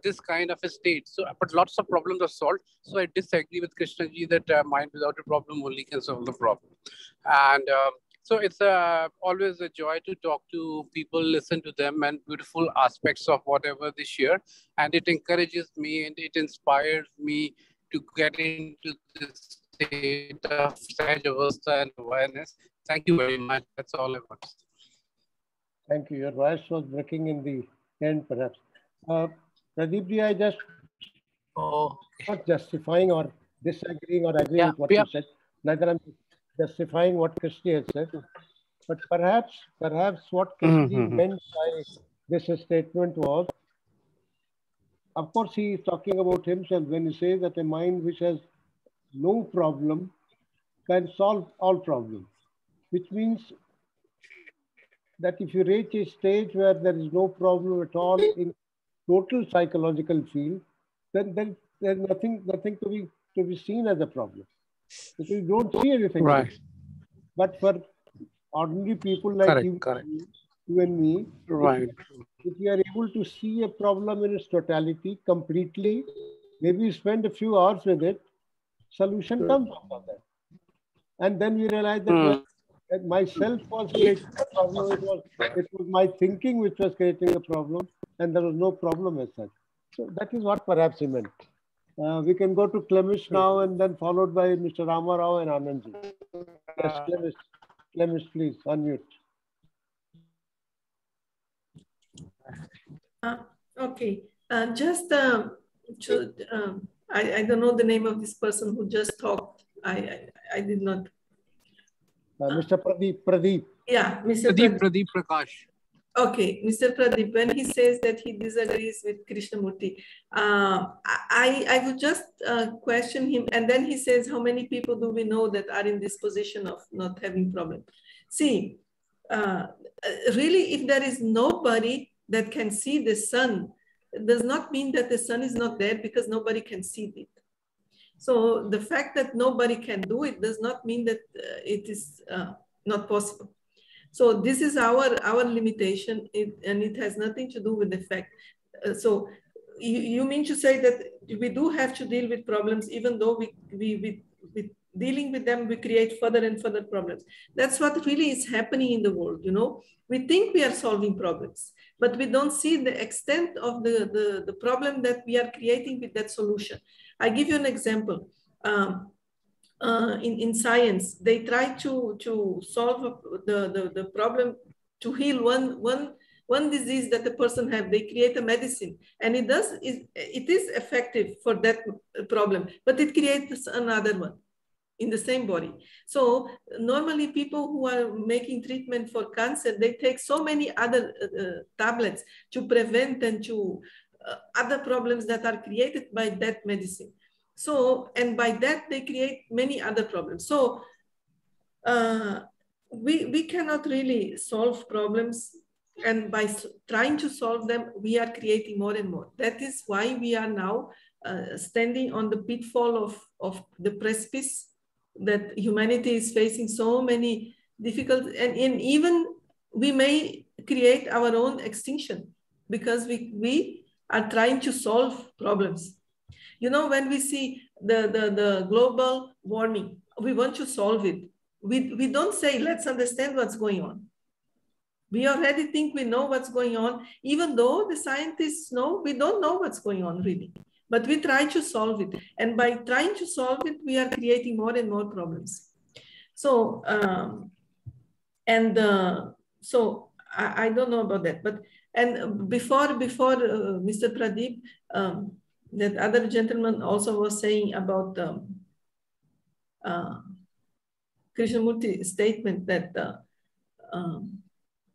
this kind of a state? So, but lots of problems are solved. So I disagree with Krishna ji that mind without a problem only can solve the problem. And so it's always a joy to talk to people, listen to them, and beautiful aspects of whatever they share. And it encourages me and it inspires me to get into this state of Sahaj Avastha and awareness. Thank you very much. That's all I want to say. Thank you. Your voice was breaking in the end, perhaps. Pradeep ji, I just not justifying or disagreeing or agreeing with what you said. Neither I'm justifying what Krishna has said. But perhaps what Krishna meant by this statement was, of course, he is talking about himself when he says that a mind which has no problem can solve all problems, which means that if you reach a stage where there is no problem at all in total psychological field, then there's nothing to be seen as a problem, because you don't see anything. Right. But for ordinary people like you and me, right, if you are able to see a problem in its totality completely, maybe you spend a few hours with it, solution comes out of that, and then we realize that myself was creating a problem. It was my thinking which was creating a problem, and there was no problem as such. So that is what perhaps he meant. We can go to Clemice now, and then followed by Mr. Rama Rao and Anand ji. Yes, Clemice, please unmute. Okay, just I don't know the name of this person who just talked. I did not. Mr. Pradeep. Yeah, Mr. Pradeep Prakash. Okay, Mr. Pradeep, when he says that he disagrees with Krishnamurti, I would just question him, and then he says, how many people do we know that are in this position of not having problem? See, really, if there is nobody that can see the sun, it does not mean that the sun is not there because nobody can see it. So the fact that nobody can do it does not mean that it is not possible. So this is our limitation, and it has nothing to do with the fact. So you mean to say that we do have to deal with problems, even though we dealing with them, we create further and further problems. That's what really is happening in the world, you know. We think we are solving problems, but we don't see the extent of the problem that we are creating with that solution. I give you an example. In science, they try to solve the problem to heal one disease that the person have. They create a medicine, and it is effective for that problem, but it creates another one in the same body. So normally people who are making treatment for cancer, they take so many other tablets to prevent and to other problems that are created by that medicine. So, and by that they create many other problems. So we cannot really solve problems, and by trying to solve them, we are creating more and more. That is why we are now standing on the pitfall of the precipice, that humanity is facing so many difficulties, and even we may create our own extinction because we are trying to solve problems. You know, when we see the global warming, we want to solve it. We don't say, let's understand what's going on. We already think we know what's going on, even though the scientists know we don't know what's going on really. But we try to solve it. And by trying to solve it, we are creating more and more problems. So, so I don't know about that. But, and before Mr. Pradeep, that other gentleman also was saying about Krishnamurti's statement that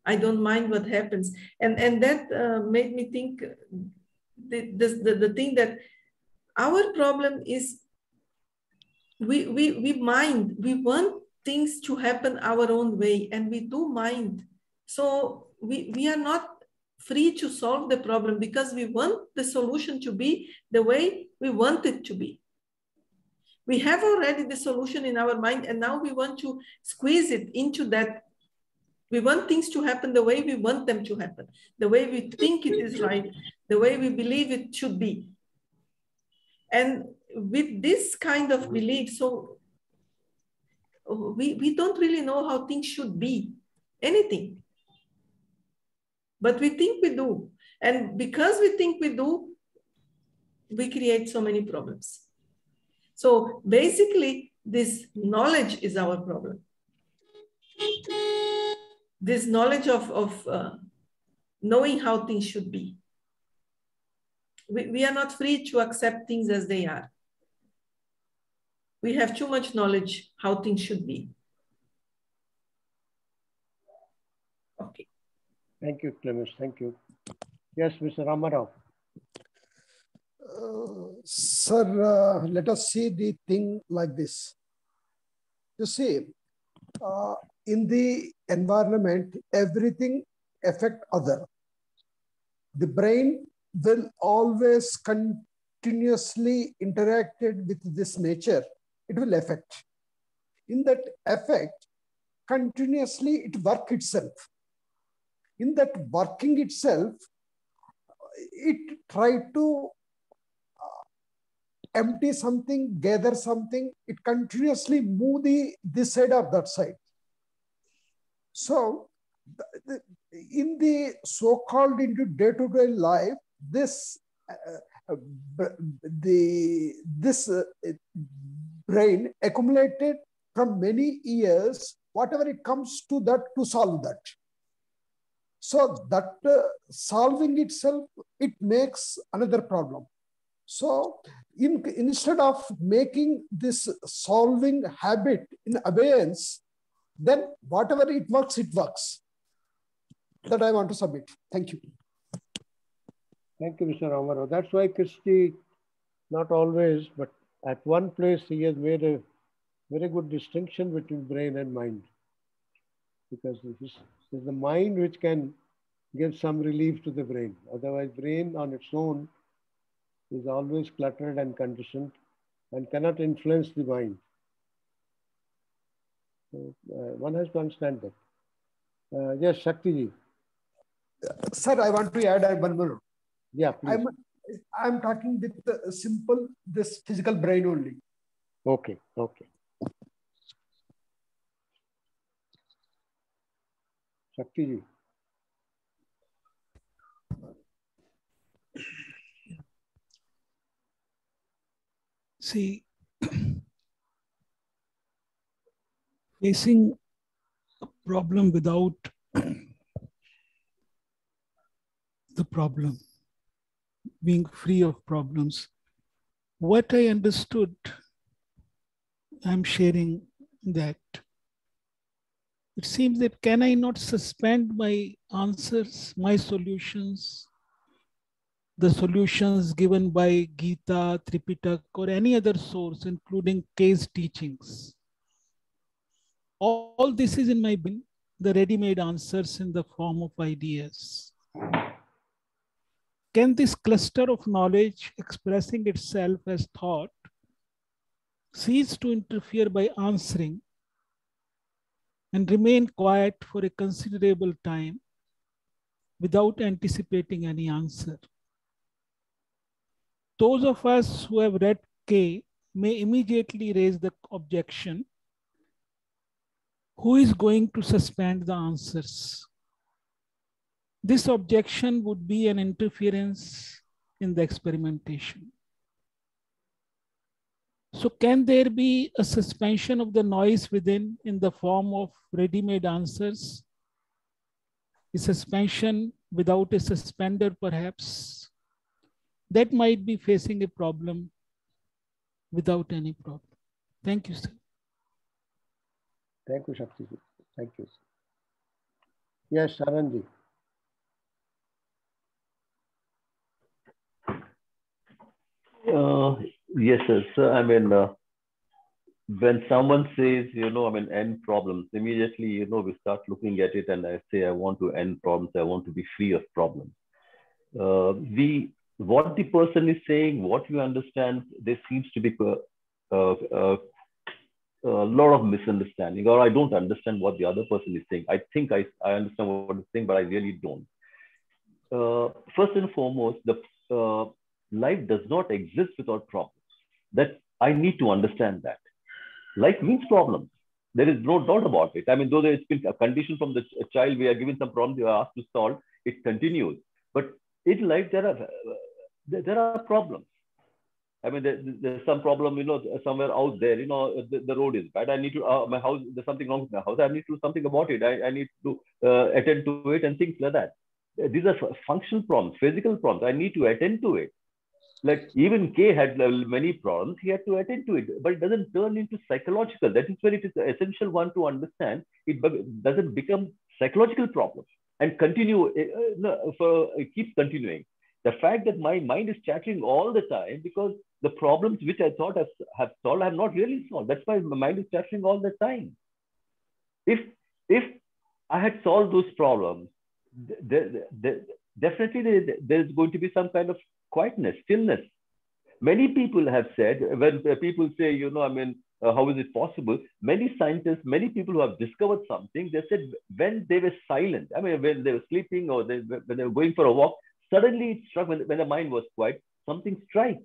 I don't mind what happens. And that made me think the thing that our problem is we mind, we want things to happen our own way, and we do mind. So we are not free to solve the problem because we want the solution to be the way we want it to be. We have already the solution in our mind, and now we want to squeeze it into that. We want things to happen the way we want them to happen, the way we think it is right, the way we believe it should be. And with this kind of belief, so we don't really know how things should be, anything. But we think we do. And because we think we do, we create so many problems. So basically, this knowledge is our problem. This knowledge of knowing how things should be. We are not free to accept things as they are. We have too much knowledge how things should be. Okay. Thank you, Clemice. Thank you. Yes, Mr. Rama Rao. Sir, let us see the thing like this. You see, in the environment, everything affects other. The brain will always continuously interacted with this nature. It will affect. In that effect, continuously it works itself. In that working itself, it try to empty something, gather something, it continuously move this side or that side. So in the so-called into day-to-day life, this brain accumulated from many years, whatever it comes to that, to solve that. So that solving itself, it makes another problem. So instead of making this solving habit in abeyance, then whatever it works, That I want to submit. Thank you. Thank you, Mr. Rama Rao. That's why Christy, not always, but at one place he has made a very good distinction between brain and mind. Because it is the mind which can give some relief to the brain. Otherwise, brain on its own is always cluttered and conditioned and cannot influence the mind. So, one has to understand that. Yes, Shakti ji. Sir, I want to add one more. Yeah, please. I'm talking with the simple, this physical brain only. Okay, okay. Shakti ji. See, facing a problem without the problem, being free of problems, what I understood, I'm sharing that. It seems that can I not suspend my answers, my solutions, the solutions given by Gita, Tripitaka, or any other source, including case teachings? All this is in my brain, the ready-made answers in the form of ideas. Can this cluster of knowledge expressing itself as thought cease to interfere by answering and remain quiet for a considerable time without anticipating any answer? Those of us who have read K may immediately raise the objection, who is going to suspend the answers? This objection would be an interference in the experimentation. So can there be a suspension of the noise within in the form of ready-made answers? A suspension without a suspender, perhaps? That might be facing a problem without any problem. Thank you, sir. Thank you, Shakti. Thank you. Yes, Anand ji. Yes, sir. So, I mean, when someone says, end problems, immediately, we start looking at it and I say, I want to end problems. I want to be free of problems. What the person is saying, what you understand, there seems to be a lot of misunderstanding, or I don't understand what the other person is saying. I think I understand what he's saying, but I really don't. First and foremost, the life does not exist without problems. That I need to understand that. Life means problems. There is no doubt about it. I mean, though there's been a condition from the child, we are given some problem, they are asked to solve, it continues. But in life, there are problems. I mean, there's some problem, somewhere out there, the road is bad. I need to, my house, there's something wrong with my house. I need to do something about it. I need to attend to it and things like that. These are functional problems, physical problems. I need to attend to it. Like even K had many problems, he had to attend to it, but it doesn't turn into psychological. That is where it is the essential one to understand. It doesn't become psychological problems and continue, it keeps continuing. The fact that my mind is chattering all the time because the problems which I thought have solved, I have not really solved. That's why my mind is chattering all the time. If I had solved those problems, definitely there's going to be some kind of quietness, stillness. Many people have said, when people say, how is it possible? Many scientists, many people who have discovered something, they said when they were silent, when they were sleeping or when they were going for a walk, suddenly it struck, when the mind was quiet, something strikes.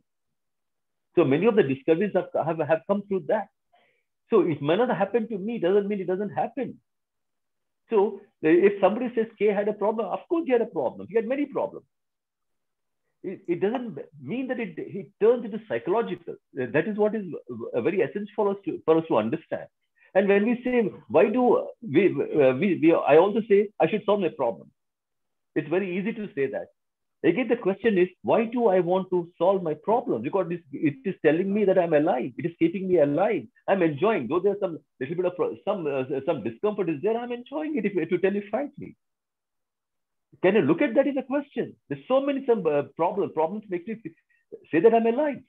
So many of the discoveries have come through that. So it may not happen to me, doesn't mean it doesn't happen. So if somebody says K had a problem, of course he had a problem. He had many problems. It doesn't mean that it turns into psychological. That is what is very essential for us to understand. And when we say, why do I also say, I should solve my problem. It's very easy to say that. Again, the question is, why do I want to solve my problem? Because it is telling me that I'm alive. It is keeping me alive. I'm enjoying. Though there's some little bit of some discomfort is there, I'm enjoying it, to tell you frankly. Can you look at that as a question? There's so many problems make me say that I'm alive.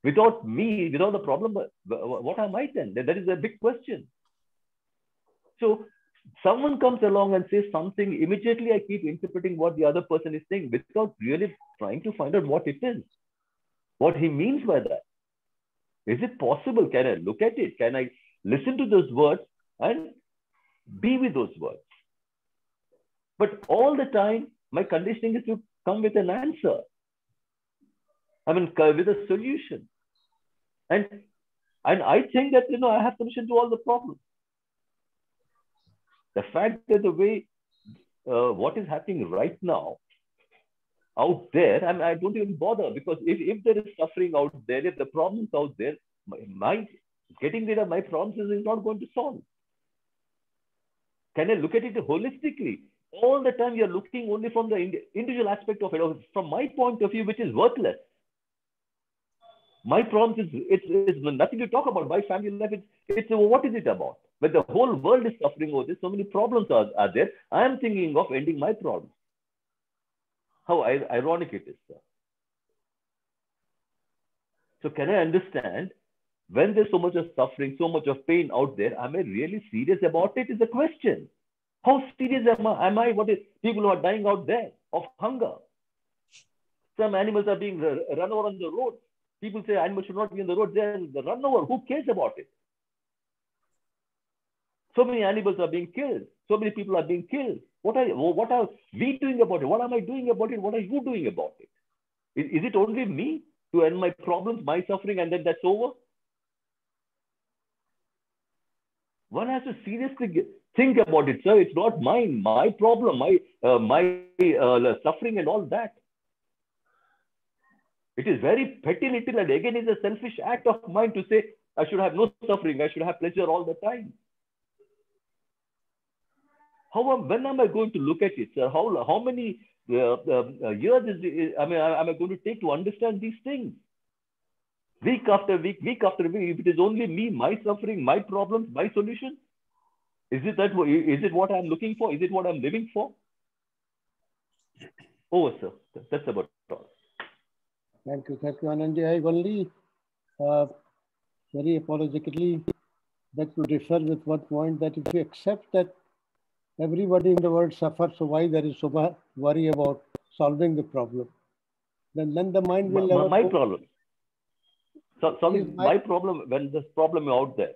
Without me, without the problem, what am I then? That is a big question. So someone comes along and says something, immediately I keep interpreting what the other person is saying without really trying to find out what it is, what he means by that. Is it possible? Can I look at it? Can I listen to those words and be with those words? But all the time, my conditioning is to come with an answer. I mean, with a solution. And I think that, I have solution to all the problems. The fact that the way, what is happening right now out there, I don't even bother, because if there is suffering out there, if the problems out there, my getting rid of my problems is not going to solve. Can I look at it holistically? All the time you're looking only from the individual aspect of it, or from my point of view, which is worthless. My problems it's nothing to talk about. My family life, it's what is it about? But the whole world is suffering over this. So many problems are there. I am thinking of ending my problems. How ironic it is, sir. So can I understand, when there's so much of suffering, so much of pain out there, am I really serious about it? Is the question. How serious am I? What is people who are dying out there of hunger? Some animals are being run over on the road. People say animals should not be on the road. They run over. Who cares about it? So many animals are being killed. So many people are being killed. What are we doing about it? What am I doing about it? What are you doing about it? Is it only me to end my problems, my suffering, and then that's over? One has to seriously think about it, sir. It's not mine, my problem, my suffering and all that. It is very petty little, and again, it's a selfish act of mine to say, I should have no suffering, I should have pleasure all the time. When am I going to look at it, sir? How many years am I going to take to understand these things? Week after week, if it is only me, my suffering, my problems, my solution, is it what I'm looking for? Is it what I'm living for? Over, sir. That's about all. Thank you, Anandji. I only very apologetically that to differ with one point, that if you accept that everybody in the world suffers, so why there is so much worry about solving the problem? Then the mind will never. My problem. So, my problem, when this problem is out there.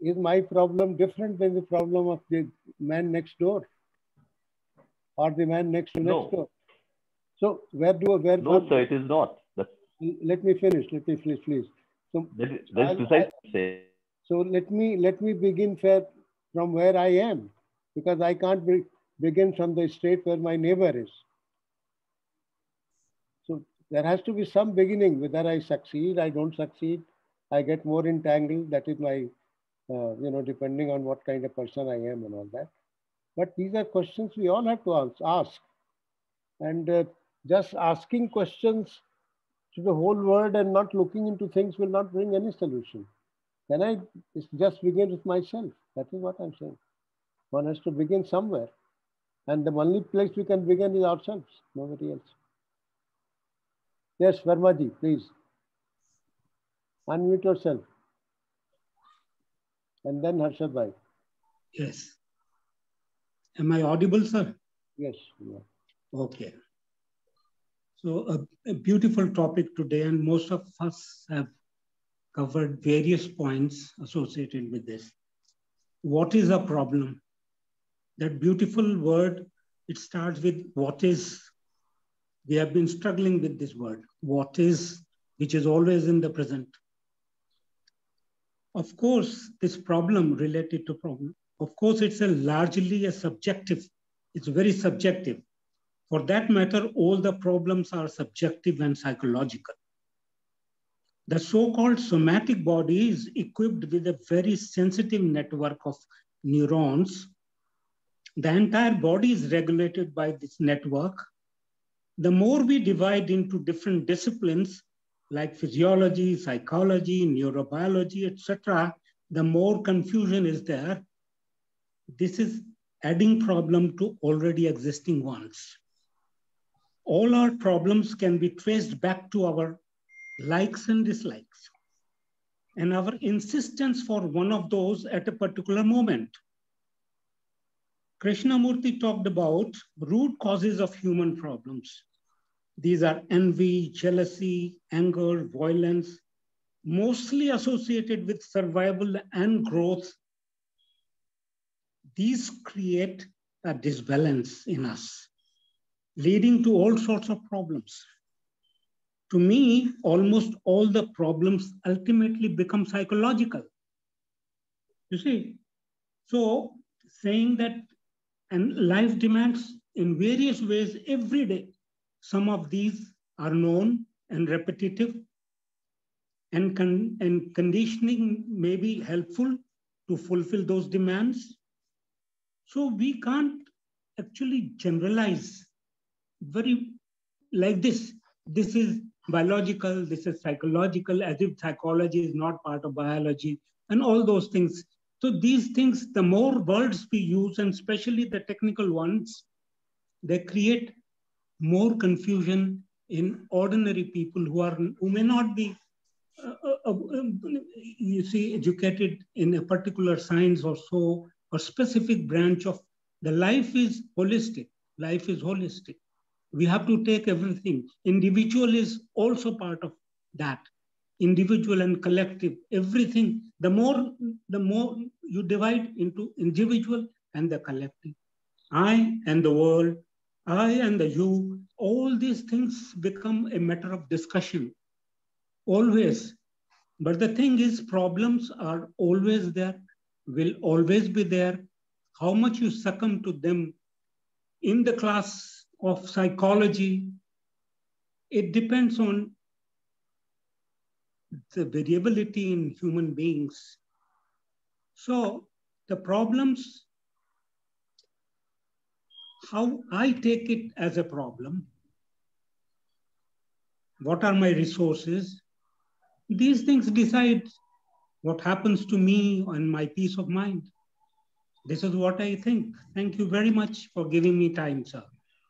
Is my problem different than the problem of the man next door? Or the man next to next door? So No, sir, it is not. Let me finish, please. So, so let me begin from where I am, because I can't begin from the state where my neighbor is. So there has to be some beginning, whether I succeed, I don't succeed, I get more entangled. That is my, depending on what kind of person I am and all that. But these are questions we all have to ask. And just asking questions to the whole world and not looking into things will not bring any solution. Can I just begin with myself? That is what I'm saying. One has to begin somewhere. And the only place we can begin is ourselves, nobody else. Yes, Vermaji, please. Unmute yourself. And then Harshad Bhai. Yes. Am I audible, sir? Yes. Yeah. Okay. So a beautiful topic today, and most of us have covered various points associated with this. What is a problem? That beautiful word, it starts with what is. We have been struggling with this word, what is, which is always in the present. Of course, this problem related to problem, of course, it's largely a subjective, it's very subjective. For that matter, all the problems are subjective and psychological. The so-called somatic body is equipped with a very sensitive network of neurons. The entire body is regulated by this network. The more we divide into different disciplines like physiology, psychology, neurobiology, etc., the more confusion is there. This is adding problem to already existing ones. All our problems can be traced back to our likes and dislikes and our insistence for one of those at a particular moment. Krishnamurti talked about root causes of human problems. These are envy, jealousy, anger, violence, mostly associated with survival and growth. These create a disbalance in us, leading to all sorts of problems. To me, almost all the problems ultimately become psychological. You see? So saying that, and life demands in various ways every day. Some of these are known and repetitive, and conditioning may be helpful to fulfill those demands. So we can't actually generalize very like this. This is biological, this is psychological, as if psychology is not part of biology, and all those things. So these things, the more words we use, and especially the technical ones, they create more confusion in ordinary people who may not be, you see, educated in a particular science or so, or specific branch of the life is holistic. Life is holistic. We have to take everything. Individual is also part of that. Individual and collective, everything. The more you divide into individual and the collective. I and the world, I and the you, all these things become a matter of discussion, always. But the thing is, problems are always there, will always be there. How much you succumb to them in the class of psychology, it depends on the variability in human beings. So the problems, how I take it as a problem, what are my resources? These things decide what happens to me and my peace of mind. This is what I think. Thank you very much for giving me time, sir.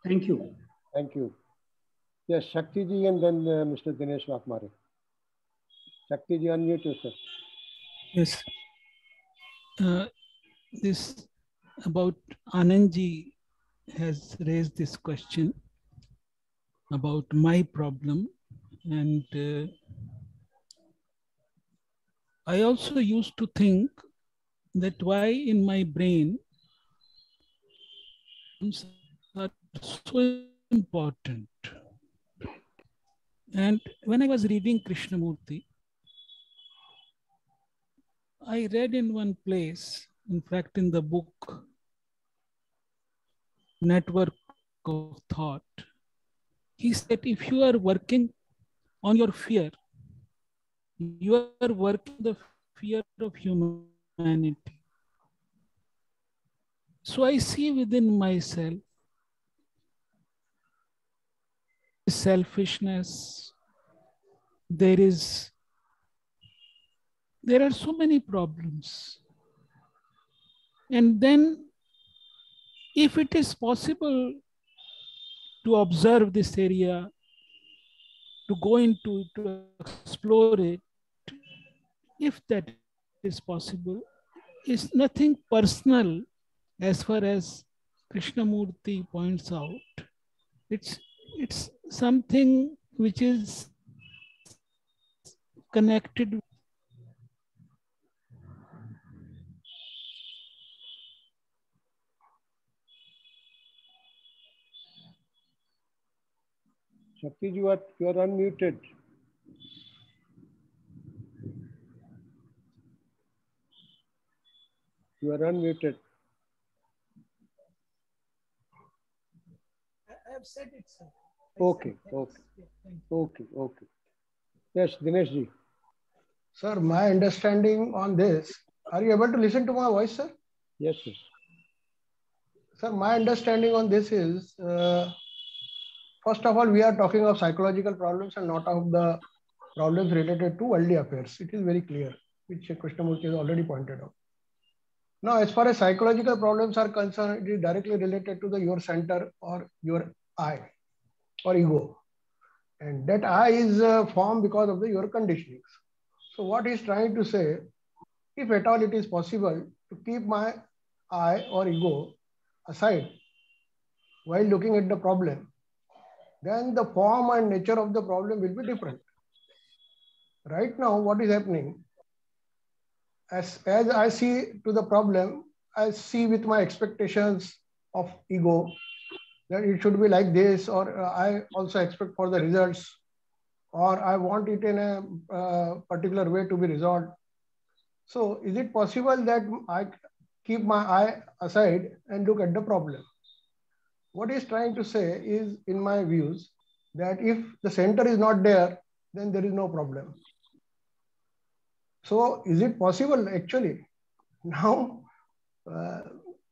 Thank you. Thank you. Yes, Shakti ji and then Mr. Dinesh Waghmare. Shakti ji, unmute yourself. Yes. This about Anand ji has raised this question about my problem, and I also used to think that why in my brain are so important. And when I was reading Krishnamurti, I read in one place, in fact, in the book, Network of Thought, he said, if you are working on your fear, you are working the fear of humanity. So I see within myself selfishness. There are so many problems. And then if it is possible to observe this area, to go into, to explore it, if that is possible, it's nothing personal as far as Krishnamurti points out. It's something which is connected. Shakti, you are unmuted. You are unmuted. I have said it, sir. Okay. Yes, Dinesh ji. Sir, my understanding on this, are you able to listen to my voice, sir? Yes, sir. Sir, my understanding on this is, first of all, we are talking of psychological problems and not of the problems related to worldly affairs. It is very clear, which Krishnamurti has already pointed out. Now, as far as psychological problems are concerned, it is directly related to your center or your I or ego. And that I is formed because of your conditionings. So what he is trying to say, if at all it is possible to keep my I or ego aside while looking at the problem, then the form and nature of the problem will be different. Right now, what is happening, as I see to the problem, I see with my expectations, of ego, that it should be like this, or I also expect for the results, or I want it in a particular way to be resolved. So is it possible that I keep my eye aside and look at the problem? What he's trying to say is, in my views, that if the center is not there, then there is no problem. So is it possible actually? Now,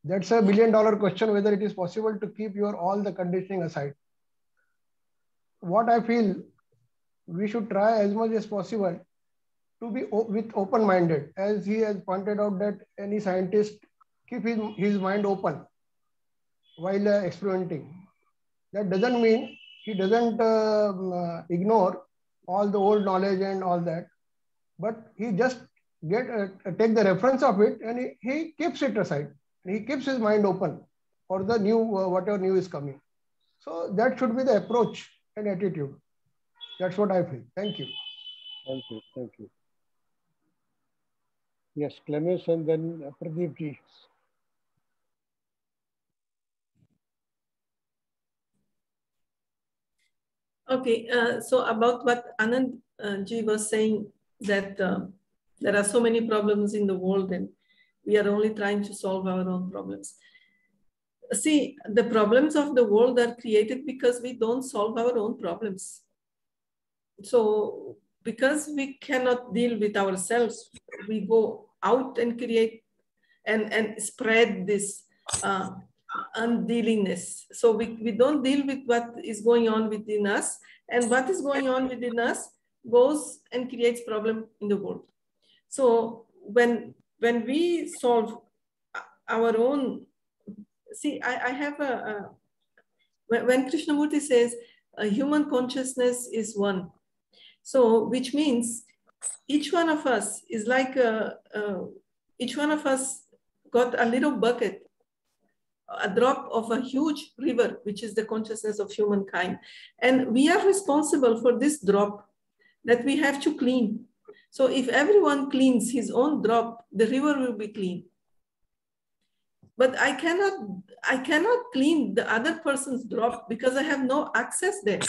that's $1 billion question, whether it is possible to keep your all the conditioning aside. What I feel, we should try as much as possible to be with open-minded, as he has pointed out that any scientist keep his mind open while experimenting. That doesn't mean he doesn't ignore all the old knowledge and all that, but he just take the reference of it and he keeps it aside. He keeps his mind open for the new, whatever new is coming. So that should be the approach and attitude. That's what I feel. Thank you. Thank you. Thank you. Yes, Clemice and then Pradeep ji. Okay, so about what Anand ji was saying, that there are so many problems in the world and we are only trying to solve our own problems. See, the problems of the world are created because we don't solve our own problems. So because we cannot deal with ourselves, we go out and create and spread this undealingness. So we don't deal with what is going on within us, and what is going on within us goes and creates problem in the world. So when we solve our own, see, I have when Krishnamurti says human consciousness is one, so which means each one of us is like each one of us got a little bucket, a drop of a huge river, which is the consciousness of humankind. And we are responsible for this drop that we have to clean. So if everyone cleans his own drop, the river will be clean. But I cannot clean the other person's drop because I have no access there.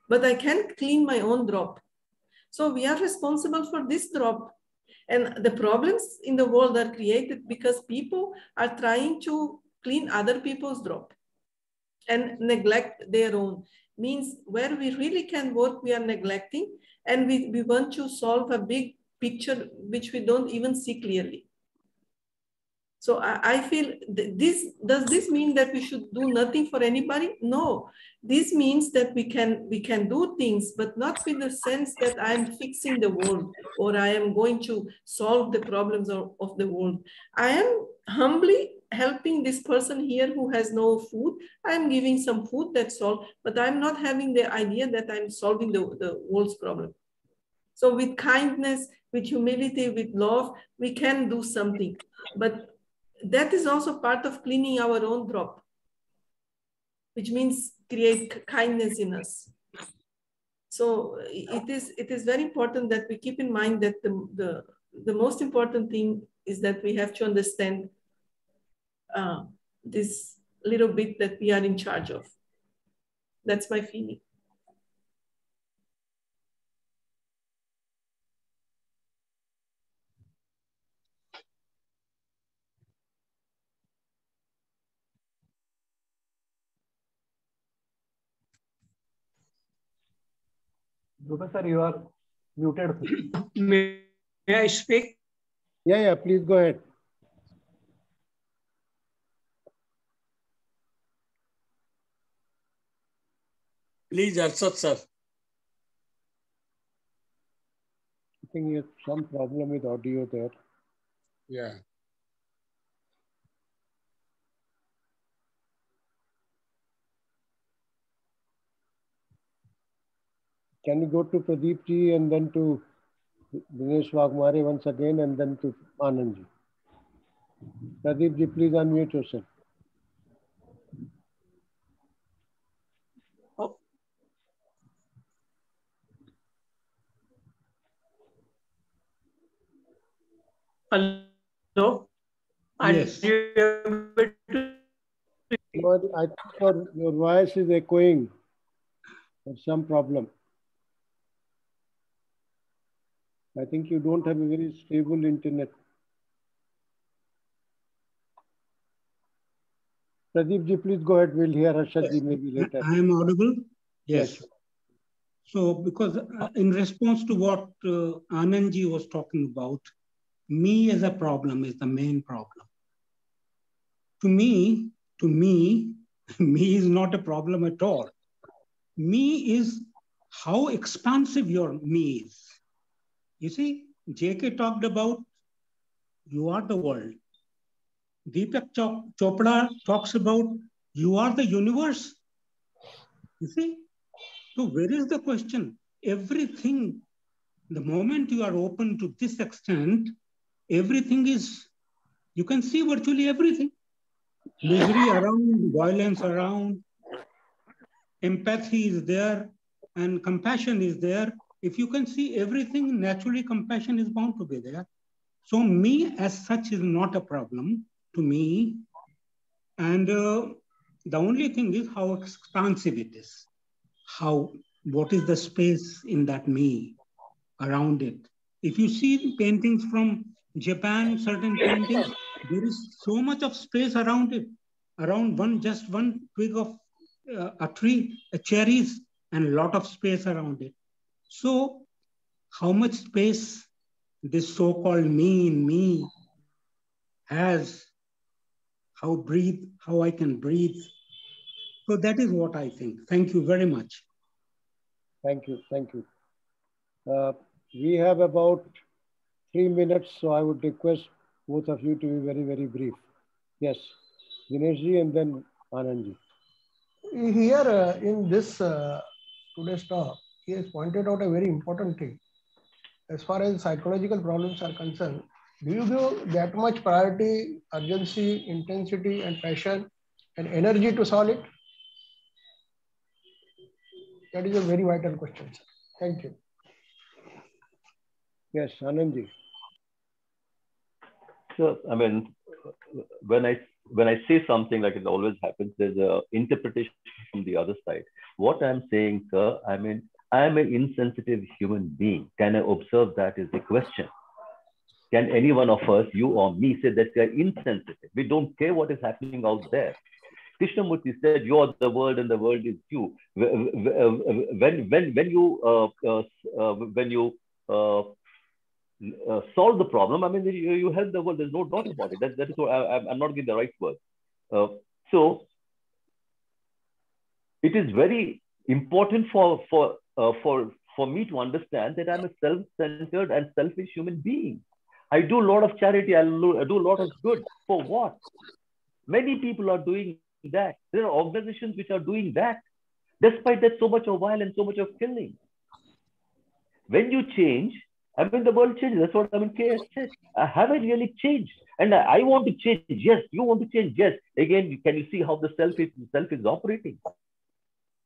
But I can clean my own drop. So we are responsible for this drop. And the problems in the world are created because people are trying to clean other people's drop and neglect their own. Means where we really can work, we are neglecting, and we want to solve a big picture which we don't even see clearly. So I feel does this mean that we should do nothing for anybody? No, this means that we can do things, but not with the sense that I'm fixing the world or I am going to solve the problems of the world. I am humbly helping this person here who has no food. I'm giving some food, that's all, but I'm not having the idea that I'm solving the world's problem. So with kindness, with humility, with love, we can do something. But that is also part of cleaning our own drop, which means create kindness in us. So it is very important that we keep in mind that the most important thing is that we have to understand this little bit that we are in charge of. That's my feeling. Professor, you are muted. May I speak? Yeah, please go ahead. Please, Harshad sir. I think you have some problem with audio there. Yeah. Can you go to Pradeep ji and then to Dinesh Waghmare once again and then to Anand ji? Pradeep ji, please unmute yourself. Oh. Hello? Yes. Are you able to But I think your voice is echoing. There's some problem. I think you don't have a very stable internet. Pradeep ji, please go ahead. We'll hear Harshad ji maybe later. I am audible? Yes. Yes. So, because in response to what Anand ji was talking about, me as a problem is the main problem. To me, me is not a problem at all. Me is how expansive your me is. You see, JK talked about you are the world. Deepak Chopra talks about you are the universe. You see? So where is the question? Everything, the moment you are open to this extent, everything is, you can see virtually everything. Misery around, violence around, empathy is there, and compassion is there. If you can see everything, naturally compassion is bound to be there. So me as such is not a problem to me. And the only thing is how expansive it is. What is the space in that me around it? If you see paintings from Japan, certain paintings, there is so much of space around it, around just one twig of a tree, cherries, and a lot of space around it. So how much space this so-called me in me has, how I can breathe. So that is what I think. Thank you very much. Thank you. Thank you. We have about 3 minutes, so I would request both of you to be very, very brief. Yes, Dinesh ji and then Anand ji. Here in this today's talk, he has pointed out a very important thing. As far as psychological problems are concerned, do you give that much priority, urgency, intensity, and passion and energy to solve it? That is a very vital question, sir. Thank you. Yes, Anand ji. So, I mean, when I say something, like it always happens, there's an interpretation from the other side. What I'm saying, sir, I mean, I'm an insensitive human being. Can I observe that is the question? Can any one of us, you or me, say that we are insensitive? We don't care what is happening out there. Krishnamurti said, "You are the world, and the world is you." When you solve the problem, I mean, you help the world. There's no doubt about it. That is what I'm not giving the right word. So it is very important for me to understand that I'm a self-centered and selfish human being. I do a lot of charity. I do a lot of good. For what? Many people are doing that. There are organizations which are doing that. Despite that, so much of violence, so much of killing. When you change, I mean, the world changes. That's what I mean. KS said. I haven't really changed. And I want to change. Yes. You want to change. Yes. Again, can you see how the self is operating?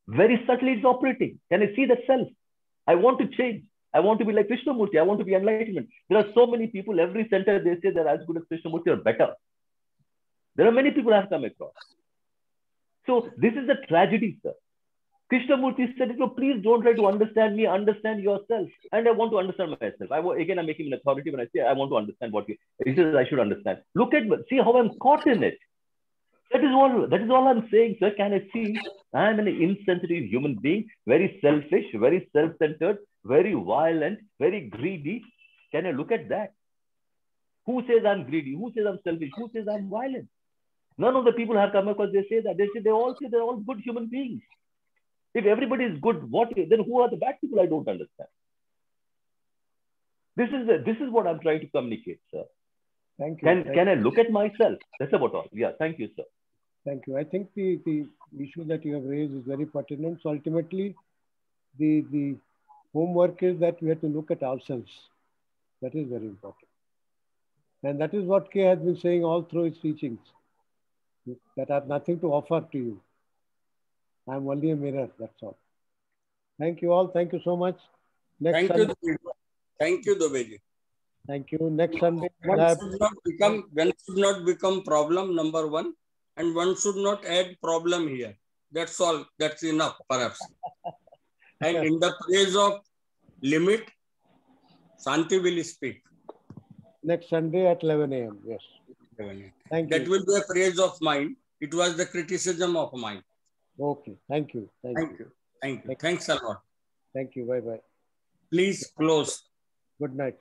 Very subtly it's operating. Can I see that self? I want to change. I want to be like Krishnamurti. I want to be enlightenment. There are so many people, every center they say they're as good as Krishnamurti or better. There are many people I've come across. So this is the tragedy, sir. Krishnamurti said, please don't try to understand me, understand yourself. And I want to understand myself. Again, I'm making an authority when I say I want to understand what he says I should understand. Look at, see how I'm caught in it. That is all I'm saying, sir. Can I see? I'm an insensitive human being, very selfish, very self-centered, very violent, very greedy. Can I look at that? Who says I'm greedy? Who says I'm selfish? Who says I'm violent? None of the people have come across, they say that. They all say they're all good human beings. If everybody is good, then who are the bad people? I don't understand. This is what I'm trying to communicate, sir. Thank you. Can I look at myself? That's about all. Yeah, thank you, sir. Thank you. I think the issue that you have raised is very pertinent. So ultimately, the homework is that we have to look at ourselves. That is very important. And that is what K has been saying all through his teachings, that I have nothing to offer to you. I am only a mirror, that's all. Thank you all. Thank you so much. Next Sunday. Thank you, Dubey. Thank you. Next Sunday. When should not become problem, number one. and one should not add problem here. That's all. That's enough, perhaps. And in the praise of limit, Shanti will speak. Next Sunday at 11 a.m. Yes. 11 a.m. Thank That you. will be a praise of mine. It was the criticism of mine. Okay. Thank you. Thank you. Thank you. Thanks a lot. Thank you. Bye-bye. Please close. Good night.